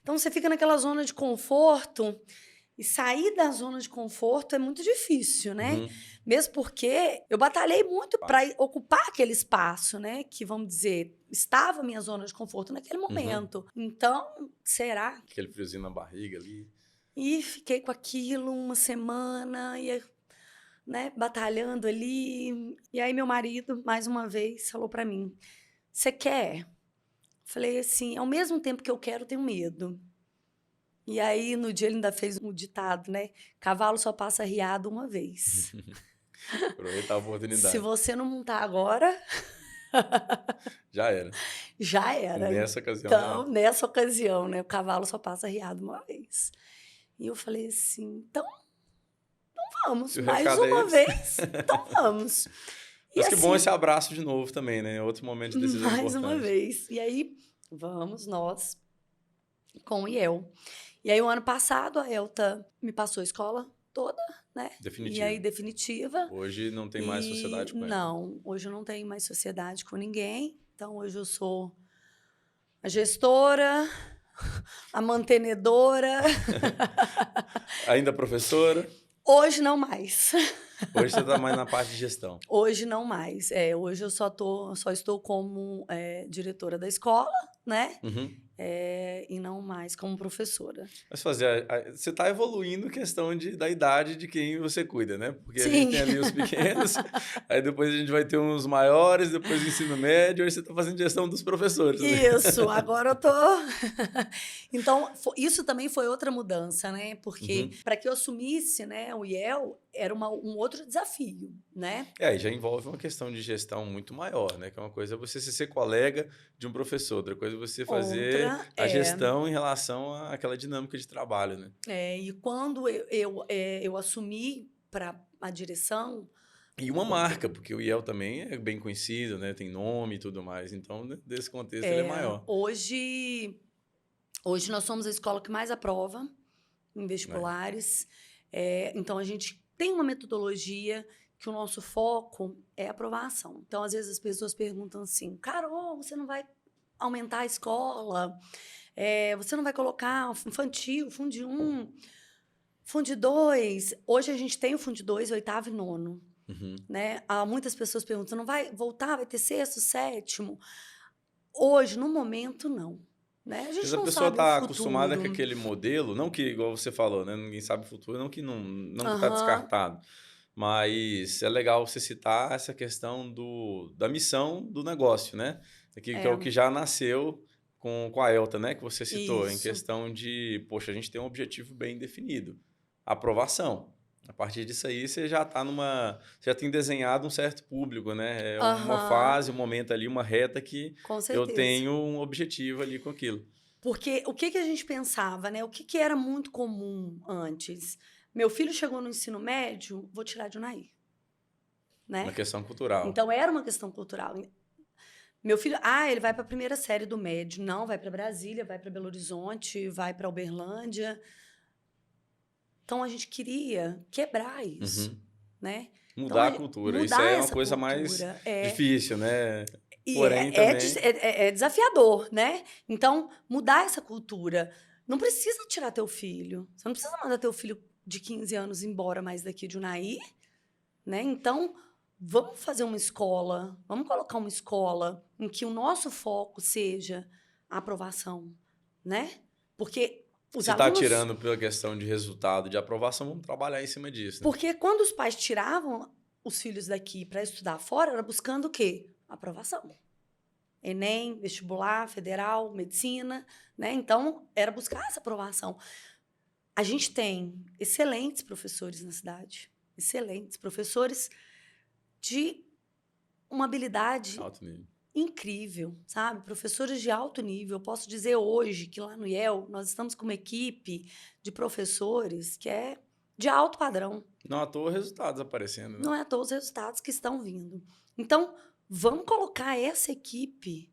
Então, você fica naquela zona de conforto. E sair da zona de conforto é muito difícil, né? Uhum. Mesmo porque eu batalhei muito para ocupar aquele espaço, né? Que, vamos dizer, estava minha zona de conforto naquele momento. Então, será? Aquele friozinho na barriga ali. E fiquei com aquilo uma semana, e, né, batalhando ali. E aí meu marido, mais uma vez, falou para mim, você quer? Falei assim, ao mesmo tempo que eu quero, eu tenho medo. E aí, no dia, ele ainda fez um ditado, né? Cavalo só passa riado uma vez. Aproveitar a oportunidade. Se você não montar agora, Já era. já era. Nessa ocasião. Então, nessa ocasião, né? O cavalo só passa riado uma vez. E eu falei assim, então vamos. E o Mais recado é uma esse? vez, então vamos. E Mas que bom assim, esse abraço de novo também, né? Outro momento de decisão mais importante. uma vez. E aí, vamos nós com o IEL. E aí, o ano passado, a Elta me passou a escola toda, né? Definitiva. E aí, definitiva. Hoje não tem mais sociedade com ela. Não, hoje eu não tenho mais sociedade com ninguém. Então, hoje eu sou A gestora, a mantenedora. Ainda professora? Hoje não mais. Hoje você está mais na parte de gestão. Hoje não mais. Hoje eu só estou como diretora da escola, né? Uhum. E não mais como professora. Mas você está evoluindo questão da idade de quem você cuida, né? Porque a Sim. gente tem ali os pequenos, aí depois a gente vai ter uns maiores, depois o ensino médio, aí você está fazendo gestão dos professores. Né? Isso, agora eu tô... Então, isso também foi outra mudança, né? Porque para que eu assumisse, né, o IEL, era um outro desafio, né? Aí já envolve uma questão de gestão muito maior, né? Que é uma coisa você ser colega de um professor, outra coisa você fazer a gestão em relação àquela dinâmica de trabalho, né? E quando eu assumi para a direção... E uma marca, porque o IEL também é bem conhecido, né? Tem nome e tudo mais. Então, desse contexto, ele é maior. Hoje nós somos a escola que mais aprova em vestibulares. Então, a gente tem uma metodologia que o nosso foco é a aprovação. Então, às vezes, as pessoas perguntam assim, Carol, você não vai aumentar a escola? Você não vai colocar infantil, Fundi 1, Fundi 2? Hoje, a gente tem o Fundi 2, 8º e 9º. Né? Muitas pessoas perguntam, não vai voltar, vai ter 6º, 7º? Hoje, no momento, não. Né? A gente não sabe o futuro. Mas a pessoa está acostumada com aquele modelo, não que, igual você falou, né? Ninguém sabe o futuro, não que não está descartado. Mas é legal você citar essa questão da missão do negócio, né? Que é o que já nasceu com a Elta, né? Que você citou, em questão de, poxa, a gente tem um objetivo bem definido. Aprovação. A partir disso aí, você já está você já tem desenhado um certo público, né? É uma fase, um momento ali, uma reta que eu tenho um objetivo ali com aquilo. Porque o que a gente pensava, né? O que era muito comum antes? Meu filho chegou no ensino médio, vou tirar de Unai. Né? Uma questão cultural. Então, era uma questão cultural. Meu filho, ele vai para a primeira série do médio. Não, vai para Brasília, vai para Belo Horizonte, vai para Uberlândia. Então, a gente queria quebrar isso, né? Mudar a cultura. Isso é uma coisa mais difícil, né? Porém, é desafiador, né? Então, mudar essa cultura. Não precisa tirar teu filho. Você não precisa mandar teu filho de 15 anos embora mais daqui de Unai, né? Então, vamos fazer uma escola, vamos colocar uma escola em que o nosso foco seja a aprovação, né? Porque você está tirando pela questão de resultado, de aprovação, vamos trabalhar em cima disso. Né? Porque quando os pais tiravam os filhos daqui para estudar fora, era buscando o quê? Aprovação. Enem, vestibular, federal, medicina, né? Então, era buscar essa aprovação. A gente tem excelentes professores na cidade. Excelentes professores de uma habilidade incrível, sabe? Professores de alto nível. Eu posso dizer hoje que lá no IEL nós estamos com uma equipe de professores que é de alto padrão. Não à toa resultados aparecendo, né? Não é à toa os resultados que estão vindo. Então, vamos colocar essa equipe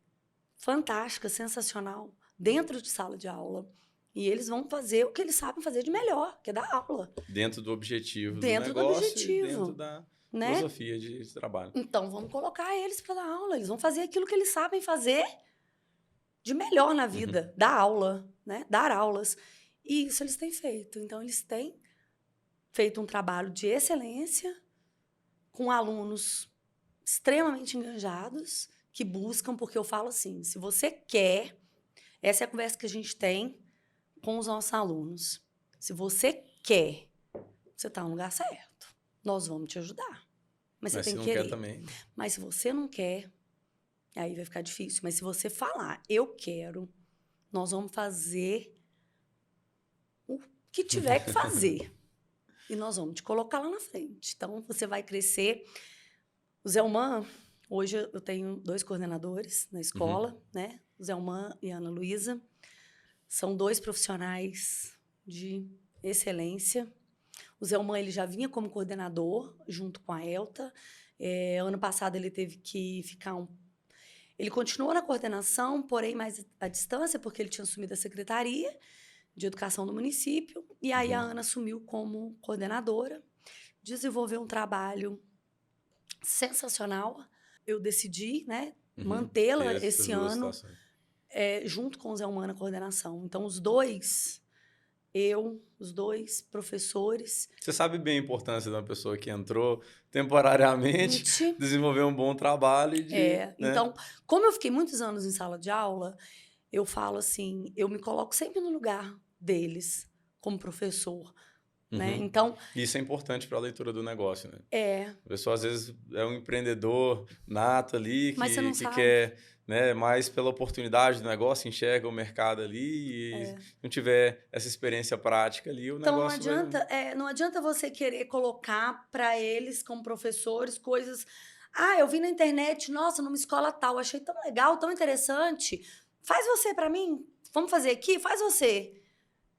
fantástica, sensacional, dentro de sala de aula. E eles vão fazer o que eles sabem fazer de melhor, que é dar aula. Dentro do objetivo do negócio e dentro da filosofia de trabalho. Então, vamos colocar eles para dar aula. Eles vão fazer aquilo que eles sabem fazer de melhor na vida. Dar aula, né? Dar aulas. E isso eles têm feito. Então, eles têm feito um trabalho de excelência com alunos extremamente engajados, que buscam, porque eu falo assim, se você quer, essa é a conversa que a gente tem com os nossos alunos. Se você quer, você está no lugar certo. Nós vamos te ajudar. Mas você tem que querer. Quer também. Mas se você não quer, aí vai ficar difícil. Mas se você falar, eu quero, nós vamos fazer o que tiver que fazer. E nós vamos te colocar lá na frente. Então, você vai crescer. O Zelman, hoje eu tenho 2 coordenadores na escola, né? O Zelman e a Ana Luísa. São 2 profissionais de excelência. O Zelman, ele já vinha como coordenador, junto com a Elta. Ano passado, ele teve que ficar Ele continuou na coordenação, porém mais à distância, porque ele tinha assumido a secretaria de educação do município. E aí a Ana assumiu como coordenadora, desenvolveu um trabalho sensacional. Eu decidi, né, mantê-la esse ano. junto com o Zé Humana Coordenação. Então, os dois professores. Você sabe bem a importância de uma pessoa que entrou temporariamente, desenvolver um bom trabalho e né? Então, como eu fiquei muitos anos em sala de aula, eu falo assim, eu me coloco sempre no lugar deles, como professor. Né? Então, isso é importante para a leitura do negócio, né? A pessoa, às vezes, é um empreendedor nato ali, mas você não sabe. quer, né, mais pela oportunidade do negócio, enxerga o mercado ali e não tiver essa experiência prática ali, o então, negócio não adianta você querer colocar para eles, como professores, coisas... eu vi na internet, nossa, numa escola tal, achei tão legal, tão interessante. Faz você para mim? Vamos fazer aqui? Faz você.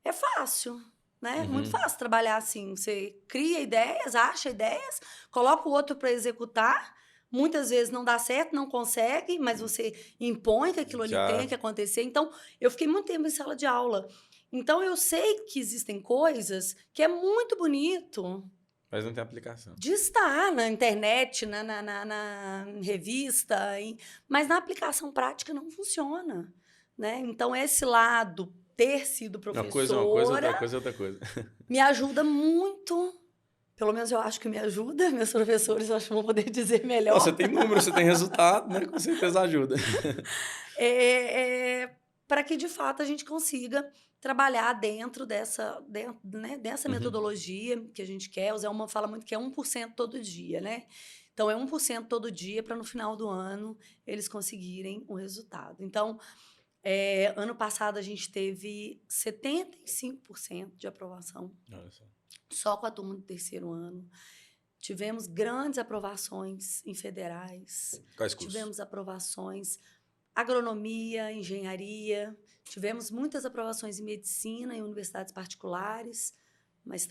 É fácil. Né? Muito fácil trabalhar assim. Você cria ideias, acha ideias, coloca o outro para executar. Muitas vezes não dá certo, não consegue, mas você impõe que aquilo ali tenha que acontecer. Então, eu fiquei muito tempo em sala de aula. Então, eu sei que existem coisas que é muito bonito. Mas não tem aplicação. De estar na internet, na revista, mas na aplicação prática não funciona. Né? Então, esse lado... ter sido professora... Uma coisa, outra coisa. Me ajuda muito. Pelo menos eu acho que me ajuda. Meus professores, eu acho que vão poder dizer melhor. Você tem número, você tem resultado, né? Com certeza ajuda. Para que, de fato, a gente consiga trabalhar dentro dessa metodologia que a gente quer. O Zé Uma fala muito que é 1% todo dia, né? Então, é 1% todo dia para, no final do ano, eles conseguirem o resultado. Então... ano passado, a gente teve 75% de aprovação. Olha só. Só com a turma do terceiro ano. Tivemos grandes aprovações em federais. Quais cursos? Tivemos aprovações agronomia, engenharia. Tivemos muitas aprovações em medicina em universidades particulares, mas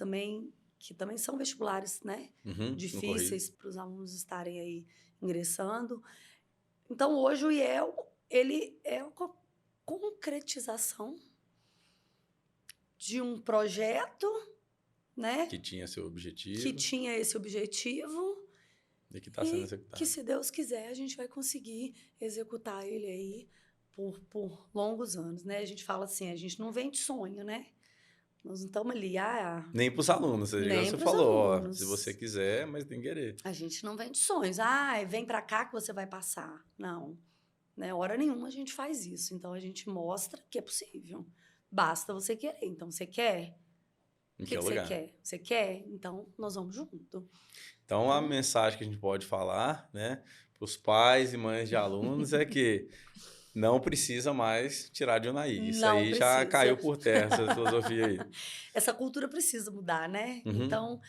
que também são vestibulares, né? Difíceis para os alunos estarem aí ingressando. Então, hoje o IEL, ele é concretização de um projeto, né? Que tinha seu objetivo. Que tinha esse objetivo. E que está sendo executado. Que, se Deus quiser, a gente vai conseguir executar ele aí por longos anos, né? A gente fala assim, a gente não vende sonho, né? Nós não estamos ali, nem para os alunos, você falou, se você quiser, mas tem que querer. A gente não vende sonhos. Vem para cá que você vai passar. Não. Né? Hora nenhuma a gente faz isso. Então, a gente mostra que é possível. Basta você querer. Então, você quer? O que você quer? Você quer? Então, nós vamos junto. Então, a mensagem que a gente pode falar, né, para os pais e mães de alunos é que não precisa mais tirar de Unaí. Isso não aí precisa. Já caiu por terra, essa filosofia aí. Essa cultura precisa mudar, né? Então...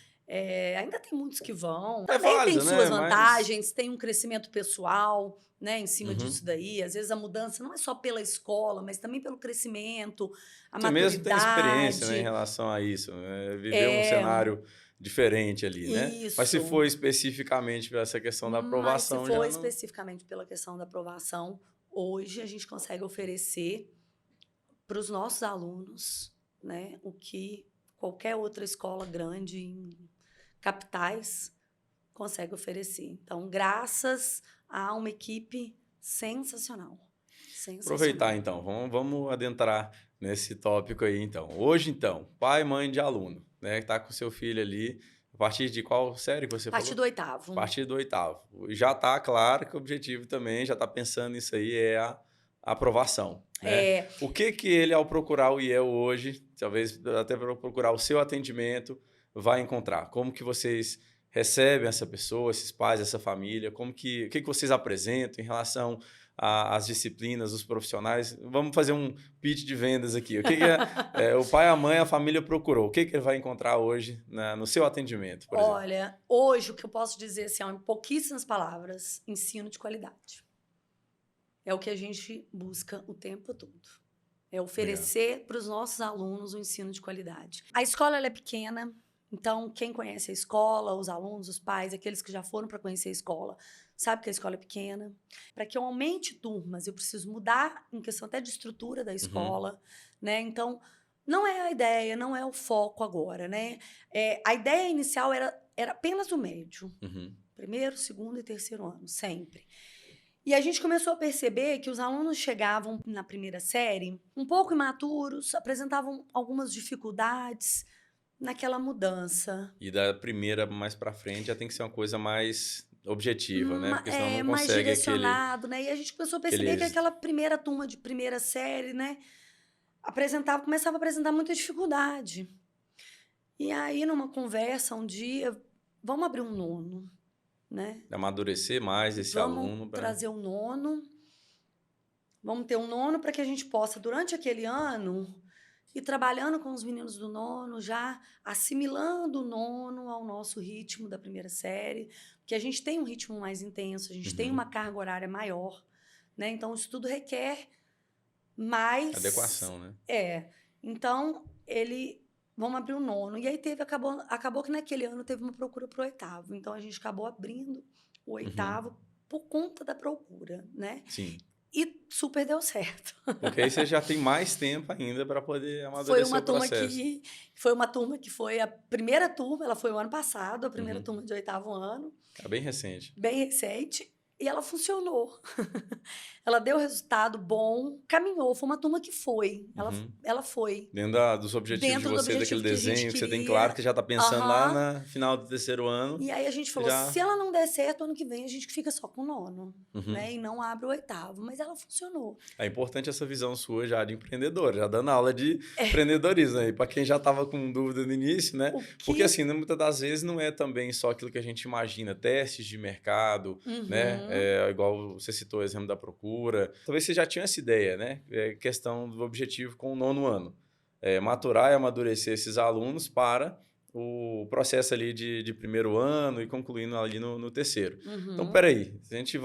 ainda tem muitos que vão. Também válido, tem suas vantagens, tem um crescimento pessoal, né, em cima disso daí. Às vezes a mudança não é só pela escola, mas também pelo crescimento, a maturidade. Você mesmo tem experiência, né, em relação a isso, né? Viver um cenário diferente ali, né? Isso. Mas se for especificamente pela essa questão da aprovação... Mas se for especificamente pela questão da aprovação, hoje a gente consegue oferecer para os nossos alunos, né, o que qualquer outra escola grande em capitais consegue oferecer. Então, graças a uma equipe sensacional. Aproveitar, então. Vamos adentrar nesse tópico aí, então. Hoje, então, pai e mãe de aluno, né, que está com seu filho ali, a partir de qual série que você falou? A partir do oitavo. A partir do oitavo. Já está claro que o objetivo também, já está pensando nisso aí, é a aprovação. Né? O que ele, ao procurar o IEL hoje, talvez até para procurar o seu atendimento, vai encontrar? Como que vocês recebem essa pessoa, esses pais, essa família? O que vocês apresentam em relação às disciplinas, os profissionais? Vamos fazer um pitch de vendas aqui. O que o pai, a mãe, a família procurou? O que ele vai encontrar hoje no seu atendimento, por exemplo? Olha, hoje o que eu posso dizer assim, em pouquíssimas palavras, ensino de qualidade. É o que a gente busca o tempo todo. É oferecer para os nossos alunos um ensino de qualidade. A escola ela é pequena, então quem conhece a escola, os alunos, os pais, aqueles que já foram para conhecer a escola, sabe que a escola é pequena. Para que eu aumente turmas, eu preciso mudar em questão até de estrutura da escola, né? Então, não é a ideia, não é o foco agora, né? A ideia inicial era apenas o médio. Primeiro, segundo e terceiro ano, sempre. E a gente começou a perceber que os alunos chegavam na primeira série um pouco imaturos, apresentavam algumas dificuldades naquela mudança. E da primeira mais para frente já tem que ser uma coisa mais objetiva, né? Porque senão não Mais consegue direcionado, né? E a gente começou a aquele perceber que êxito. aquela primeira turma de primeira série, né, começava a apresentar muita dificuldade. E aí, numa conversa, um dia, vamos abrir um nono, né? Amadurecer mais esse Vamos aluno para... trazer um nono, vamos ter um nono para que a gente possa, durante aquele ano, ir trabalhando com os meninos do nono, já assimilando o nono ao nosso ritmo da primeira série, porque a gente tem um ritmo mais intenso, a gente tem uma carga horária maior, né? Então, isso tudo requer mais... Adequação, né? Então, vamos abrir o nono. E aí acabou que naquele ano teve uma procura para o oitavo. Então, a gente acabou abrindo o oitavo por conta da procura, né? Sim. E super deu certo. Porque aí você já tem mais tempo ainda para poder amadurecer o processo. Foi uma turma que foi a primeira turma, ela foi o ano passado, a primeira turma de oitavo ano. É bem recente. Bem recente. E ela funcionou. Ela deu resultado bom, caminhou. Foi uma turma que foi. Ela foi. Dentro dos objetivos de Dentro do você, objetivo daquele que a gente desenho que você tem queria. claro que já está pensando lá no final do terceiro ano. E aí a gente falou, se ela não der certo, ano que vem a gente fica só com o nono, né? E não abre o oitavo. Mas ela funcionou. É importante essa visão sua já de empreendedor, já dando aula de empreendedorismo. Né? E para quem já estava com dúvida no início, né? Porque assim, muitas das vezes não é também só aquilo que a gente imagina, testes de mercado, né? Igual você citou o exemplo da procura. Talvez você já tinha essa ideia, né? Questão do objetivo com o nono ano. Maturar e amadurecer esses alunos para o processo ali de primeiro ano e concluindo ali no terceiro. Então, peraí, a gente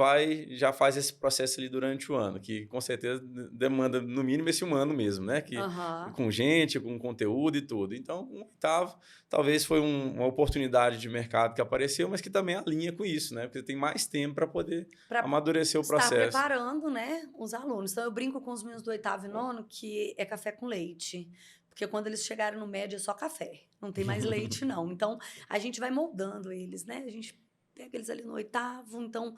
já faz esse processo ali durante o ano, que com certeza demanda no mínimo esse um ano mesmo, né? Que, com gente, com conteúdo e tudo. Então, um oitavo talvez foi uma oportunidade de mercado que apareceu, mas que também alinha com isso, né? Porque tem mais tempo para poder amadurecer o processo. Está preparando, né, os alunos. Então, eu brinco com os meninos do oitavo e nono que é café com leite. Porque quando eles chegarem no médio é só café, não tem mais leite, não. Então, a gente vai moldando eles, né? A gente pega eles ali no oitavo, então,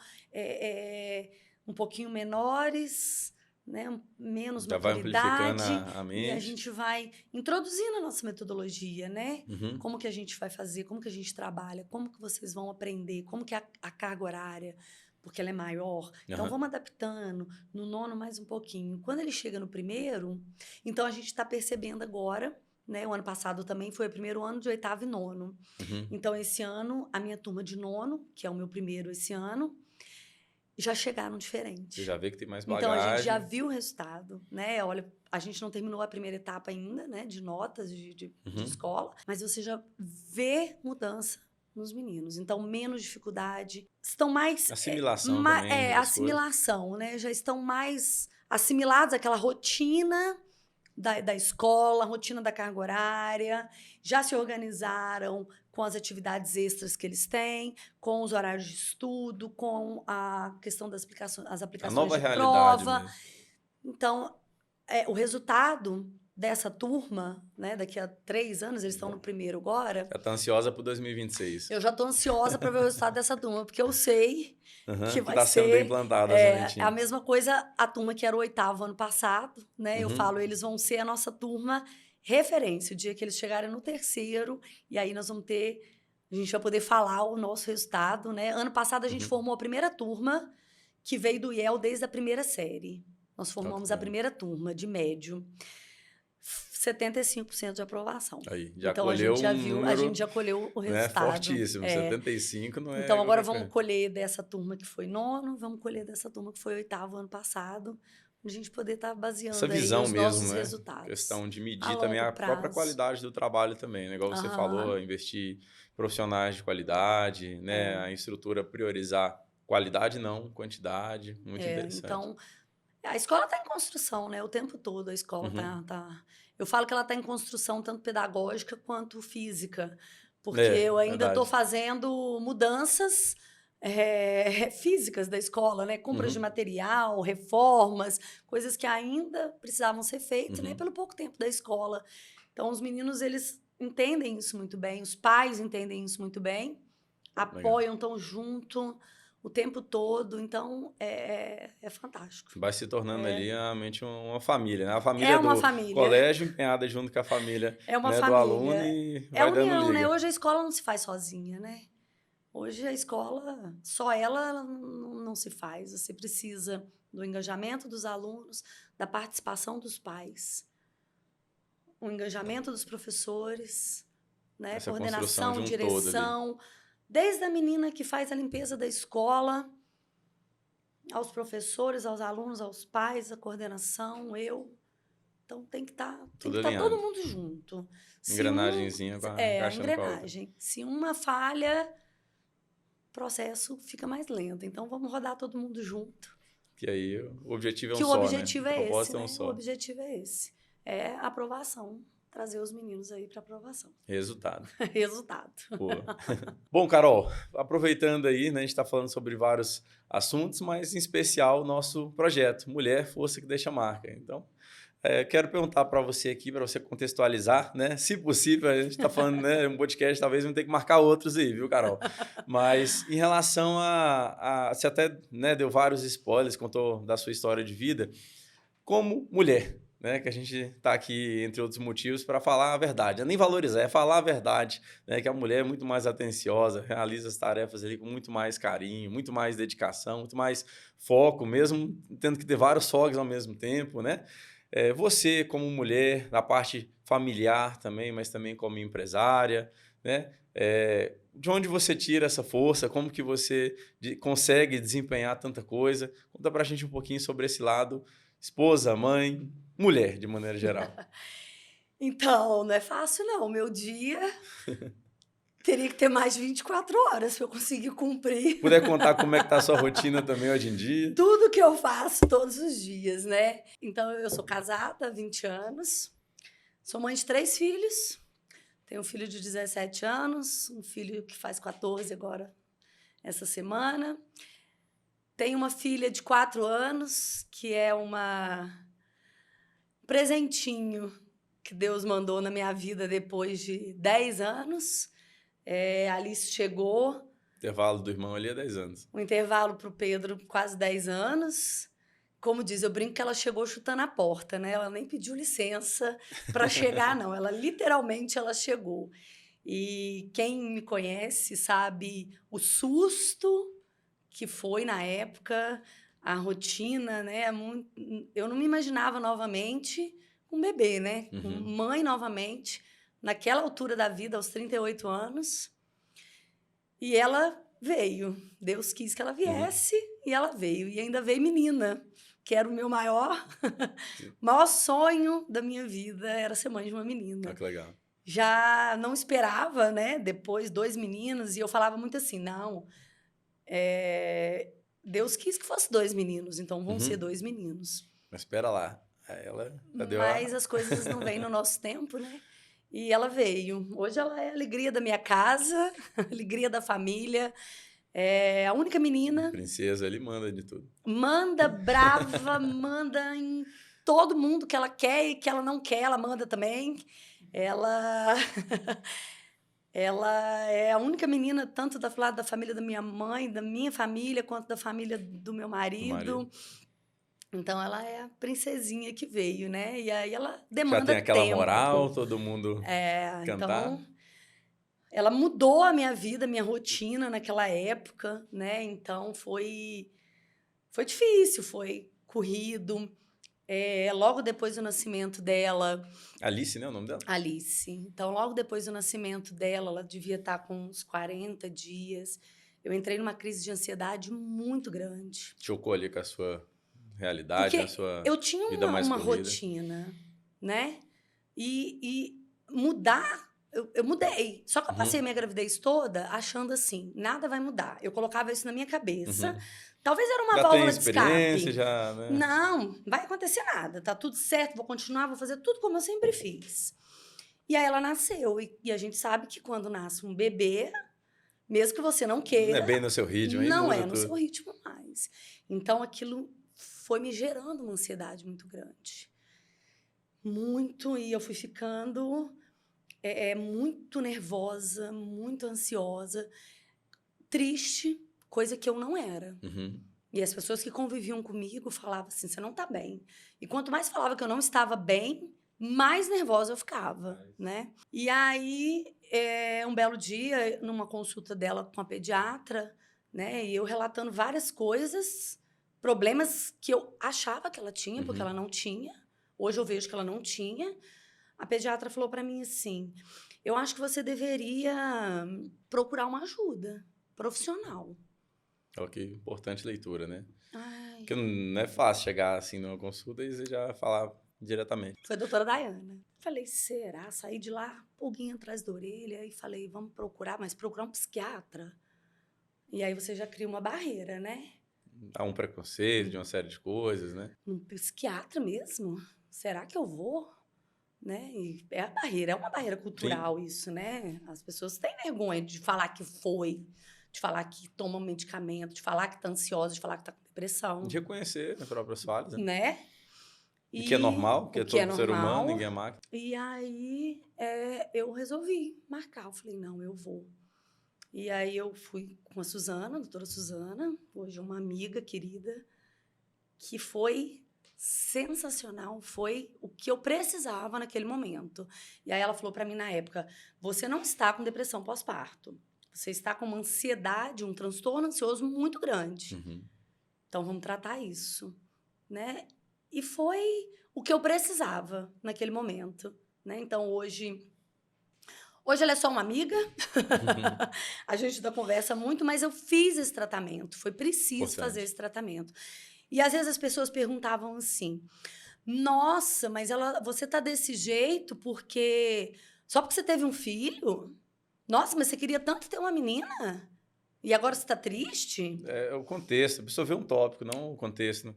um pouquinho menores, né? Menos maturidade. Vai amplificando a mente. E a gente vai introduzindo a nossa metodologia, né? Como que a gente vai fazer, como que a gente trabalha, como que vocês vão aprender, como que é a carga horária, porque ela é maior. Então, vamos adaptando. No nono, mais um pouquinho. Quando ele chega no primeiro, então a gente está percebendo agora, né? O ano passado também foi o primeiro ano de oitavo e nono. Então, esse ano, a minha turma de nono, que é o meu primeiro esse ano, já chegaram diferentes. Você já vê que tem mais bagagem. Então, a gente já viu o resultado, né? Olha, a gente não terminou a primeira etapa ainda, né? De notas de escola, mas você já vê mudança nos meninos. Então, menos dificuldade. Estão mais... Assimilação também. Assimilação, né? Já estão mais assimilados àquela rotina da escola, rotina da carga horária. Já se organizaram com as atividades extras que eles têm, com os horários de estudo, com a questão das aplicações a nova de realidade prova. Mesmo. Então, o resultado dessa turma, né? Daqui a 3 anos, eles estão no primeiro agora. Já está ansiosa para 2026. Eu já estou ansiosa para ver o resultado dessa turma, porque eu sei que vai tá ser... sendo bem plantada a a mesma coisa, a turma que era o oitavo ano passado, né? Eu falo, eles vão ser a nossa turma referência. O dia que eles chegarem no terceiro, e aí nós vamos ter... A gente vai poder falar o nosso resultado, né? Ano passado, a gente formou a primeira turma que veio do IEL desde a primeira série. Nós formamos a primeira turma de médio. 75% de aprovação. Aí, já então, colheu a gente já colheu o resultado. É fortíssimo, 75 não é... Então, agora vamos colher dessa turma que foi nono, vamos colher dessa turma que foi oitavo ano passado, a gente poder estar baseando essa visão aí os mesmo, nossos né? resultados. Questão de medir também a própria qualidade do trabalho também, né? Igual você falou, investir em profissionais de qualidade, né? A estrutura priorizar qualidade não, quantidade, muito interessante. Então, a escola está em construção, né? O tempo todo a escola tá... Eu falo que ela está em construção tanto pedagógica quanto física, porque eu ainda estou fazendo mudanças físicas da escola, né? Compras de material, reformas, coisas que ainda precisavam ser feitas, né? Pelo pouco tempo da escola. Então, os meninos, eles entendem isso muito bem, os pais entendem isso muito bem, apoiam, estão junto. o tempo todo. Então, é fantástico. Vai se tornando ali realmente uma família, né? A É família uma do família. colégio empenhada junto com a família, É uma né, do aluno família. e É vai dando união, né? liga. Hoje a escola não se faz sozinha, né? Hoje a escola, só ela não se faz. Você precisa do engajamento dos alunos, da participação dos pais, o engajamento dos professores, né? Essa construção de Coordenação, um todo ali. direção, desde a menina que faz a limpeza da escola, aos professores, aos alunos, aos pais, a coordenação, eu. Então tem Tudo que estar todo alinhado. mundo junto. Engrenagenzinha A encaixando com a outra. engrenagem. Se uma falha, o processo fica mais lento. Então vamos rodar todo mundo junto. Que aí o objetivo é um Que o só, né? objetivo O é esse, propósito é um né? O só. objetivo é esse. É a aprovação. Trazer os meninos aí para aprovação. Resultado. Resultado. Pô. Bom, Carol, aproveitando aí, né, a gente está falando sobre vários assuntos, mas em especial o nosso projeto, Mulher, Força que Deixa Marca. Então, quero perguntar para você aqui, para você contextualizar, né? Se possível, a gente está falando, né, um podcast, talvez vamos ter que marcar outros aí, viu, Carol? Mas em relação você até, né, deu vários spoilers, contou da sua história de vida, como mulher, né, que a gente está aqui, entre outros motivos, para falar a verdade. Nem valorizar, é falar a verdade, né, que a mulher é muito mais atenciosa, realiza as tarefas ali com muito mais carinho, muito mais dedicação, muito mais foco, mesmo tendo que ter vários fogos ao mesmo tempo, né? Você, como mulher, na parte familiar também, mas também como empresária, né? De onde você tira essa força? Como que você consegue desempenhar tanta coisa? Conta para a gente um pouquinho sobre esse lado, esposa, mãe, mulher, de maneira geral. Então, não é fácil, não. Meu dia teria que ter mais de 24 horas para eu conseguir cumprir Puder contar como é que tá a sua rotina também hoje em dia? tudo que eu faço todos os dias, né? Então, eu sou casada há 20 anos, sou mãe de 3 filhos, tenho um filho de 17 anos, um filho que faz 14 agora, essa semana. Tenho uma filha de 4 anos, que é um presentinho que Deus mandou na minha vida depois de 10 anos. A Alice chegou. Intervalo do irmão ali é 10 anos. Um intervalo para o Pedro, quase 10 anos. Como diz, eu brinco que ela chegou chutando a porta, né? Ela nem pediu licença para chegar, não. Ela literalmente ela chegou. E quem me conhece sabe o susto que foi na época, a rotina, né? Eu não me imaginava novamente com bebê, né? Com mãe novamente, naquela altura da vida, aos 38 anos. E ela veio. Deus quis que ela viesse e ela veio. E ainda veio menina, que era o meu maior sonho da minha vida, era ser mãe de uma menina. Ah, que legal. Já não esperava, né? Depois, 2 meninos. E eu falava muito assim, não, Deus quis que fosse 2 meninos, então vão ser 2 meninos. Mas espera lá. Ela já deu Mas as coisas não vêm no nosso tempo, né? E ela veio. Hoje ela é a alegria da minha casa, a alegria da família. É a única menina. Princesa, ele manda de tudo. Manda brava, manda em todo mundo que ela quer e que ela não quer, ela manda também. Ela é a única menina, tanto do lado da família da minha mãe, da minha família, quanto da família do meu marido. Então, ela é a princesinha que veio, né? E aí ela demanda tempo. Já tem aquela moral, todo mundo cantar. Então, ela mudou a minha vida, a minha rotina naquela época, né? Então, foi difícil, foi corrido. Logo depois do nascimento dela... Alice, né? O nome dela? Alice. Então, logo depois do nascimento dela, ela devia estar com uns 40 dias. Eu entrei numa crise de ansiedade muito grande. Chocou ali com a sua realidade, porque a sua eu tinha vida mais uma corrida. rotina, né? E mudar, eu mudei. Só que eu passei minha gravidez toda achando assim, nada vai mudar. Eu colocava isso na minha cabeça. Talvez era uma válvula de escape. Já, né? Não, vai acontecer nada. Tá tudo certo, vou continuar, vou fazer tudo como eu sempre fiz. E aí ela nasceu. E a gente sabe que quando nasce um bebê, mesmo que você não queira... Não é bem no seu ritmo. Não é no seu ritmo mais. Então, aquilo foi me gerando uma ansiedade muito grande. Muito. E eu fui ficando muito nervosa, muito ansiosa, triste, coisa que eu não era. Uhum. E as pessoas que conviviam comigo falavam assim, você não tá bem. E quanto mais falava que eu não estava bem, mais nervosa eu ficava, né? E aí, um belo dia, numa consulta dela com a pediatra, né? E eu relatando várias coisas, problemas que eu achava que ela tinha, porque ela não tinha. Hoje eu vejo que ela não tinha. A pediatra falou para mim assim, eu acho que você deveria procurar uma ajuda profissional. Ok, importante leitura, né? Ai. Porque não é fácil chegar assim numa consulta e você já falar diretamente. Foi a doutora Dayana. Falei, será? Saí de lá, pulguinha atrás da orelha, e falei, vamos procurar, mas procurar um psiquiatra. E aí você já cria uma barreira, né? Há um preconceito de uma série de coisas, né? Um psiquiatra mesmo? Será que eu vou? Né? E é uma barreira cultural isso, né? As pessoas têm vergonha de falar que foi, de falar que toma um medicamento, de falar que está ansiosa, de falar que está com depressão. De reconhecer as próprias falhas, né? Né? E que é normal, porque é todo ser humano, ninguém é máquina. E aí eu resolvi marcar. Eu falei, não, eu vou. E aí eu fui com a Suzana, a doutora Suzana, hoje uma amiga querida, que foi sensacional, foi o que eu precisava naquele momento. E aí ela falou para mim na época, você não está com depressão pós-parto, você está com uma ansiedade, um transtorno ansioso muito grande. Uhum. Então vamos tratar isso, né? E foi o que eu precisava naquele momento, né? Então hoje ela é só uma amiga, a gente ainda conversa muito, mas eu fiz esse tratamento, foi preciso fazer esse tratamento. E às vezes as pessoas perguntavam assim, nossa, mas você tá desse jeito só porque você teve um filho? Nossa, mas você queria tanto ter uma menina? E agora você tá triste? É o contexto, a pessoa vê um tópico, não o contexto. Né?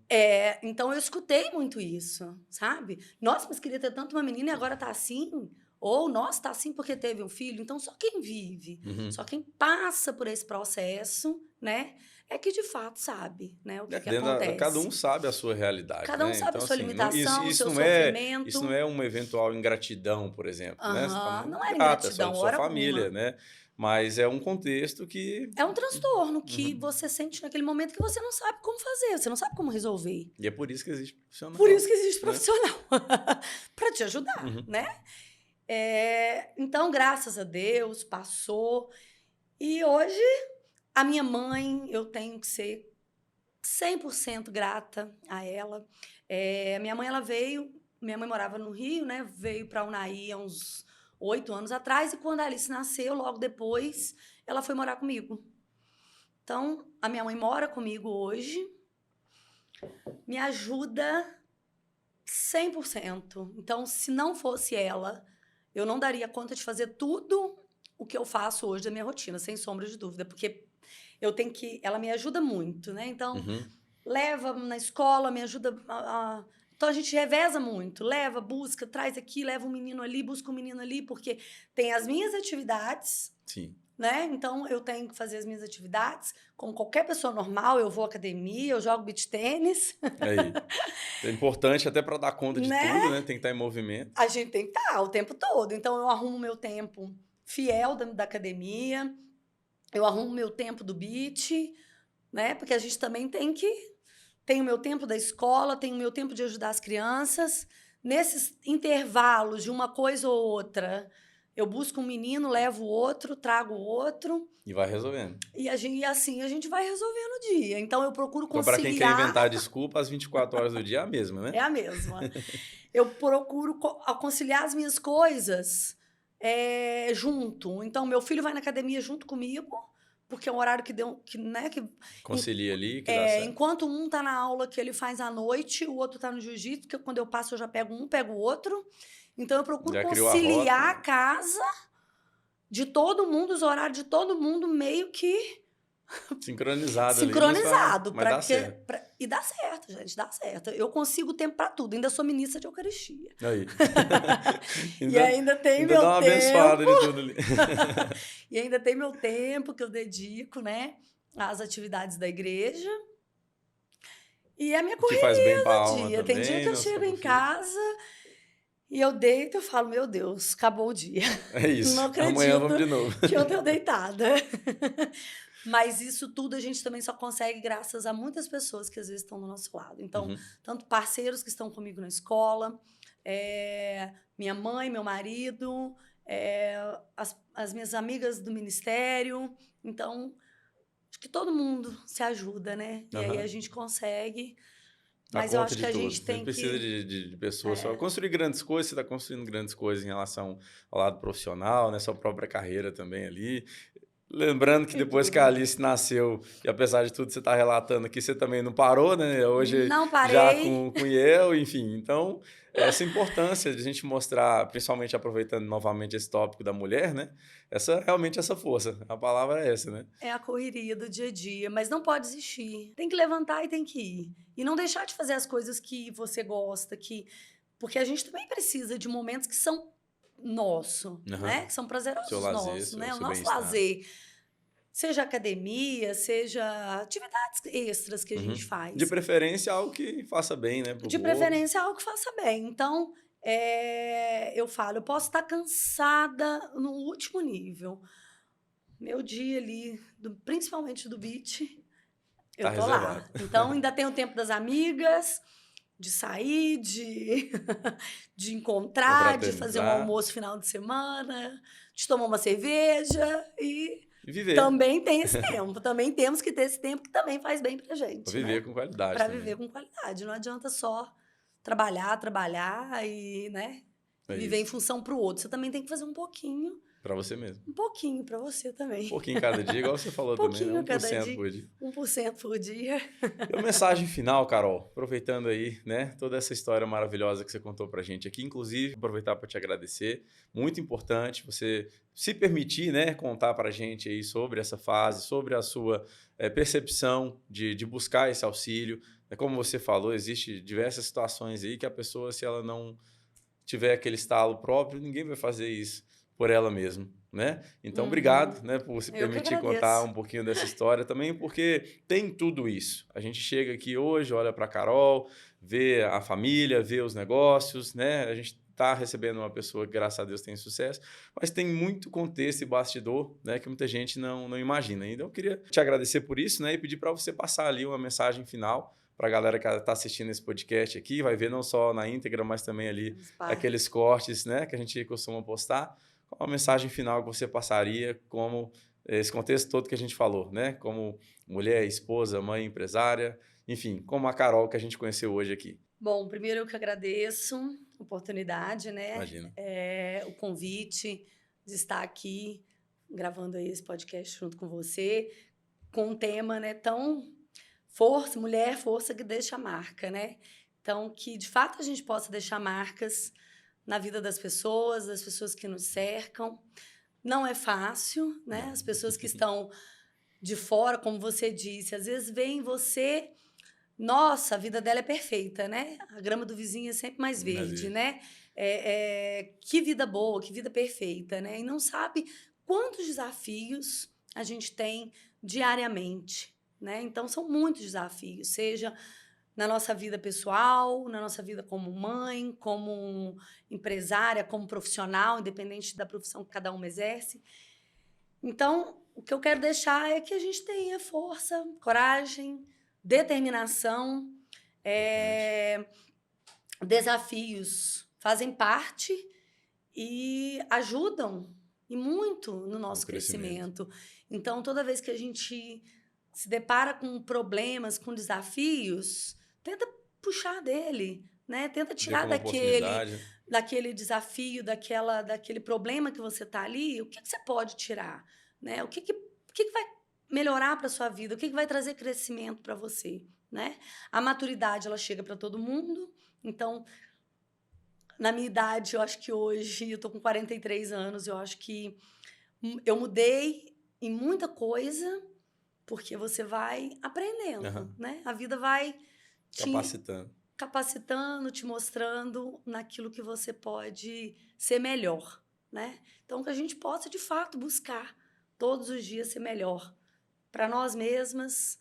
Então eu escutei muito isso, sabe? Nossa, mas queria ter tanto uma menina e agora tá assim? Ou, nossa, tá assim porque teve um filho. Então, só quem vive, só quem passa por esse processo, né, é que de fato sabe, né, o que acontece. Cada um sabe a sua realidade. Cada um né? sabe então, a sua assim, limitação, o seu não sofrimento. Isso não é uma eventual ingratidão, por exemplo. Né? Você tá Não é grata, ingratidão, sua família, né? Mas é um contexto que... É um transtorno que você sente naquele momento que você não sabe como fazer, você não sabe como resolver. E é por isso que existe profissional. Por isso que existe profissional. Para te ajudar, né? Então, graças a Deus, passou. E hoje, a minha mãe, eu tenho que ser 100% grata a ela. Minha mãe, minha mãe morava no Rio, né? Veio para Unai há uns 8 anos atrás. E quando a Alice nasceu, logo depois, ela foi morar comigo. Então, a minha mãe mora comigo hoje. Me ajuda 100%. Então, se não fosse ela... eu não daria conta de fazer tudo o que eu faço hoje da minha rotina, sem sombra de dúvida, porque ela me ajuda muito, né? Então, leva na escola, me ajuda então, a gente reveza muito, leva, busca, traz aqui, leva um menino ali, busca um menino ali, porque tem as minhas atividades, Sim. Né? Então, eu tenho que fazer as minhas atividades. Como qualquer pessoa normal, eu vou à academia, eu jogo beach tênis. Aí. É importante até para dar conta de tudo, né? Tem que estar em movimento. A gente tem que estar o tempo todo. Então, eu arrumo meu tempo fiel da academia, eu arrumo meu tempo do beach, né? Porque a gente também tem o meu tempo da escola, tem o meu tempo de ajudar as crianças. Nesses intervalos de uma coisa ou outra... eu busco um menino, levo o outro, trago o outro. E vai resolvendo. E assim a gente vai resolvendo o dia. Então, eu procuro conciliar... Então, para quem quer inventar desculpa, as 24 horas do dia é a mesma, né? É a mesma. Eu procuro conciliar as minhas coisas junto. Então, meu filho vai na academia junto comigo, porque é um horário que concilia ali, que dá certo. Enquanto um tá na aula que ele faz à noite, o outro tá no jiu-jitsu, porque quando eu passo eu já pego um, pego o outro. Então, eu procuro conciliar a casa de todo mundo, os horários de todo mundo, meio que... sincronizado. Sincronizado. Mas dá certo. E dá certo, gente, dá certo. Eu consigo tempo para tudo. Ainda sou ministra de Eucaristia. Aí. E ainda tem meu tempo... dá uma abençoada de tudo ali. E ainda tem meu tempo que eu dedico, né, às atividades da igreja. E a minha correria que faz bem pra no alma dia. também, Tem dia que eu chego em casa... e eu deito e falo, meu Deus, acabou o dia. É isso. Não acredito Amanhã vamos de novo. que eu tô deitada. Mas isso tudo a gente também só consegue graças a muitas pessoas que às vezes estão do nosso lado. Então, Uhum. tanto parceiros que estão comigo na escola, minha mãe, meu marido, as minhas amigas do ministério. Então, acho que todo mundo se ajuda, né? E aí a Aham. gente consegue. Dá Mas eu conta acho que de a tudo. gente Você não tem precisa que. de pessoas só. Construir grandes coisas, você está construindo grandes coisas em relação ao lado profissional, né? Sua própria carreira também ali. Lembrando que E depois que a tudo. Alice nasceu, e apesar de tudo você está relatando aqui, você também não parou, né? Hoje Não já parei. com Yel, enfim. Então, essa importância de a gente mostrar, principalmente aproveitando novamente esse tópico da mulher, né? Realmente essa força. A palavra é essa, né? É a correria do dia a dia, mas não pode desistir. Tem que levantar e tem que ir. E não deixar de fazer as coisas que você gosta, porque a gente também precisa de momentos que são nosso, Aham. né? Que são Seu prazerosos lazer, nossos, né? O seu nosso bem-estar. lazer, seja academia, seja atividades extras que a gente Uhum. De faz. preferência, algo que faça bem, né, pro De corpo. preferência, algo que faça bem. Então, eu falo, eu posso estar cansada no último nível. Meu dia ali, principalmente do beat, Tá eu tô reservado. lá. Então, ainda tem o tempo das amigas, de sair, de encontrar, de fazer um Confraternizar almoço final de semana, de tomar uma cerveja e e viver. também tem esse tempo. Também temos que ter esse tempo que também faz bem pra Pra gente, viver né? com qualidade Pra viver também. com qualidade. Não adianta só trabalhar e, né, É viver em isso. função pro outro. Você também tem que fazer Pra você mesmo. um pouquinho pra você Um também. pouquinho cada dia, igual você Um falou também, né? pouquinho Um por cada cento dia, por dia. 1% por dia. E a mensagem final, Carol, aproveitando aí, né, toda essa história maravilhosa que você contou pra gente aqui, inclusive, aproveitar para te agradecer, muito importante você se permitir, né, contar pra gente aí sobre essa fase, sobre a sua percepção de buscar esse auxílio. Como você falou, existe diversas situações aí que a pessoa, se ela não tiver aquele estalo próprio, ninguém vai fazer isso por ela mesma, né? Então, Uhum. obrigado, né, por se Eu que permitir contar agradeço. um pouquinho dessa história também, porque tem tudo isso. A gente chega aqui hoje, olha para a Carol, vê a família, vê os negócios, né? A gente está recebendo uma pessoa que, graças a Deus, tem sucesso, mas tem muito contexto e bastidor, né, que muita gente não imagina. Então, eu queria te agradecer por isso, né, e pedir para você passar ali uma mensagem final para a galera que está assistindo esse podcast aqui, vai ver não só na íntegra, mas também ali aqueles cortes, né, que a gente costuma postar. Qual a mensagem final que você passaria, como esse contexto todo que a gente falou, né? Como mulher, esposa, mãe, empresária, enfim, como a Carol que a gente conheceu hoje aqui. Bom, primeiro eu que agradeço a oportunidade, né? Imagina. O convite de estar aqui gravando aí esse podcast junto com você, com um tema, né, tão força, mulher, força que deixa marca, né? Então, que de fato a gente possa deixar marcas na vida das pessoas que nos cercam. Não é fácil, né? Não. As pessoas que estão de fora, como você disse, às vezes veem você, nossa, a vida dela é perfeita, né? A grama do vizinho é sempre mais Mas verde, veja. né? Que vida boa, que vida perfeita, né? E não sabe quantos desafios a gente tem diariamente, né? Então, são muitos desafios, seja na nossa vida pessoal, na nossa vida como mãe, como empresária, como profissional, independente da profissão que cada uma exerce. Então, o que eu quero deixar é que a gente tenha força, coragem, determinação, Importante. desafios fazem parte e ajudam e muito no No nosso crescimento. crescimento. Então, toda vez que a gente se depara com problemas, com desafios, tenta puxar dele, né? Tenta Ver tirar como oportunidade. daquele desafio, daquele problema que você está ali, o que você pode tirar, né? O que vai melhorar para sua vida? O que vai trazer crescimento para você, né? A maturidade, ela chega para todo mundo. Então, na minha idade, eu acho que hoje, eu tô com 43 anos, eu acho que eu mudei em muita coisa, porque você vai aprendendo, Aham. né? A vida vai te Capacitando. capacitando, te mostrando naquilo que você pode ser melhor, né? Então, que a gente possa, de fato, buscar todos os dias ser melhor para nós mesmas,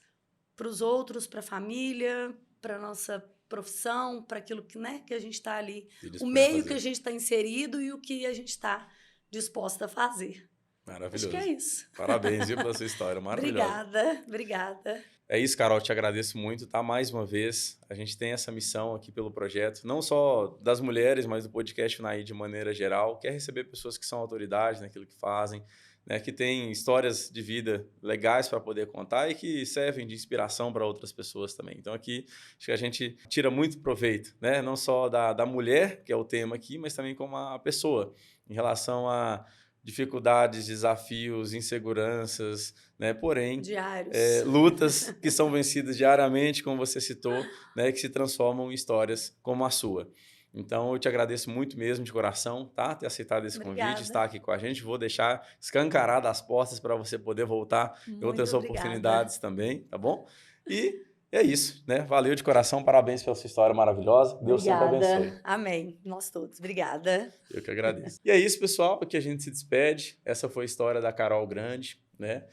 para os outros, para a família, para nossa profissão, para aquilo que, né, que a gente está ali, Se o dispõe a meio que a fazer. gente está inserido e o que a gente está disposta a fazer. Maravilhoso. Acho que é isso. Parabéns, viu, pela sua história, maravilhosa. Obrigada. É isso, Carol, te agradeço muito, tá? Mais uma vez, a gente tem essa missão aqui pelo projeto, não só das mulheres, mas do podcast Unaí de maneira geral, quer receber pessoas que são autoridades naquilo que fazem, né, que têm histórias de vida legais para poder contar e que servem de inspiração para outras pessoas também. Então aqui, acho que a gente tira muito proveito, né? Não só da mulher, que é o tema aqui, mas também como a pessoa, em relação a dificuldades, desafios, inseguranças, né? Porém, Diários. lutas que são vencidas diariamente, como você citou, né? Que se transformam em histórias como a sua. Então, eu te agradeço muito mesmo, de coração, tá? Ter aceitado esse convite, estar aqui com a gente. Vou deixar escancaradas as portas para você poder voltar em outras oportunidades também, tá bom? E é isso, né? Valeu de coração, parabéns pela sua história maravilhosa. Deus sempre abençoe. Amém. Nós todos. Obrigada. Eu que agradeço. E é isso, pessoal, aqui a gente se despede. Essa foi a história da Carol Grande, né?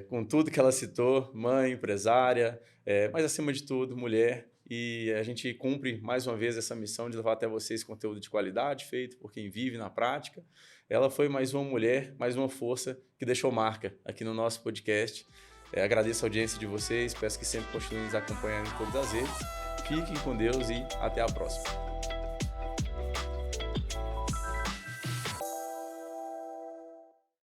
Com tudo que ela citou, mãe, empresária, mas acima de tudo, mulher. E a gente cumpre mais uma vez essa missão de levar até vocês conteúdo de qualidade feito por quem vive na prática. Ela foi mais uma mulher, mais uma força que deixou marca aqui no nosso podcast. Agradeço a audiência de vocês, peço que sempre continuem nos acompanhando em todas as redes. Fiquem com Deus e até a próxima.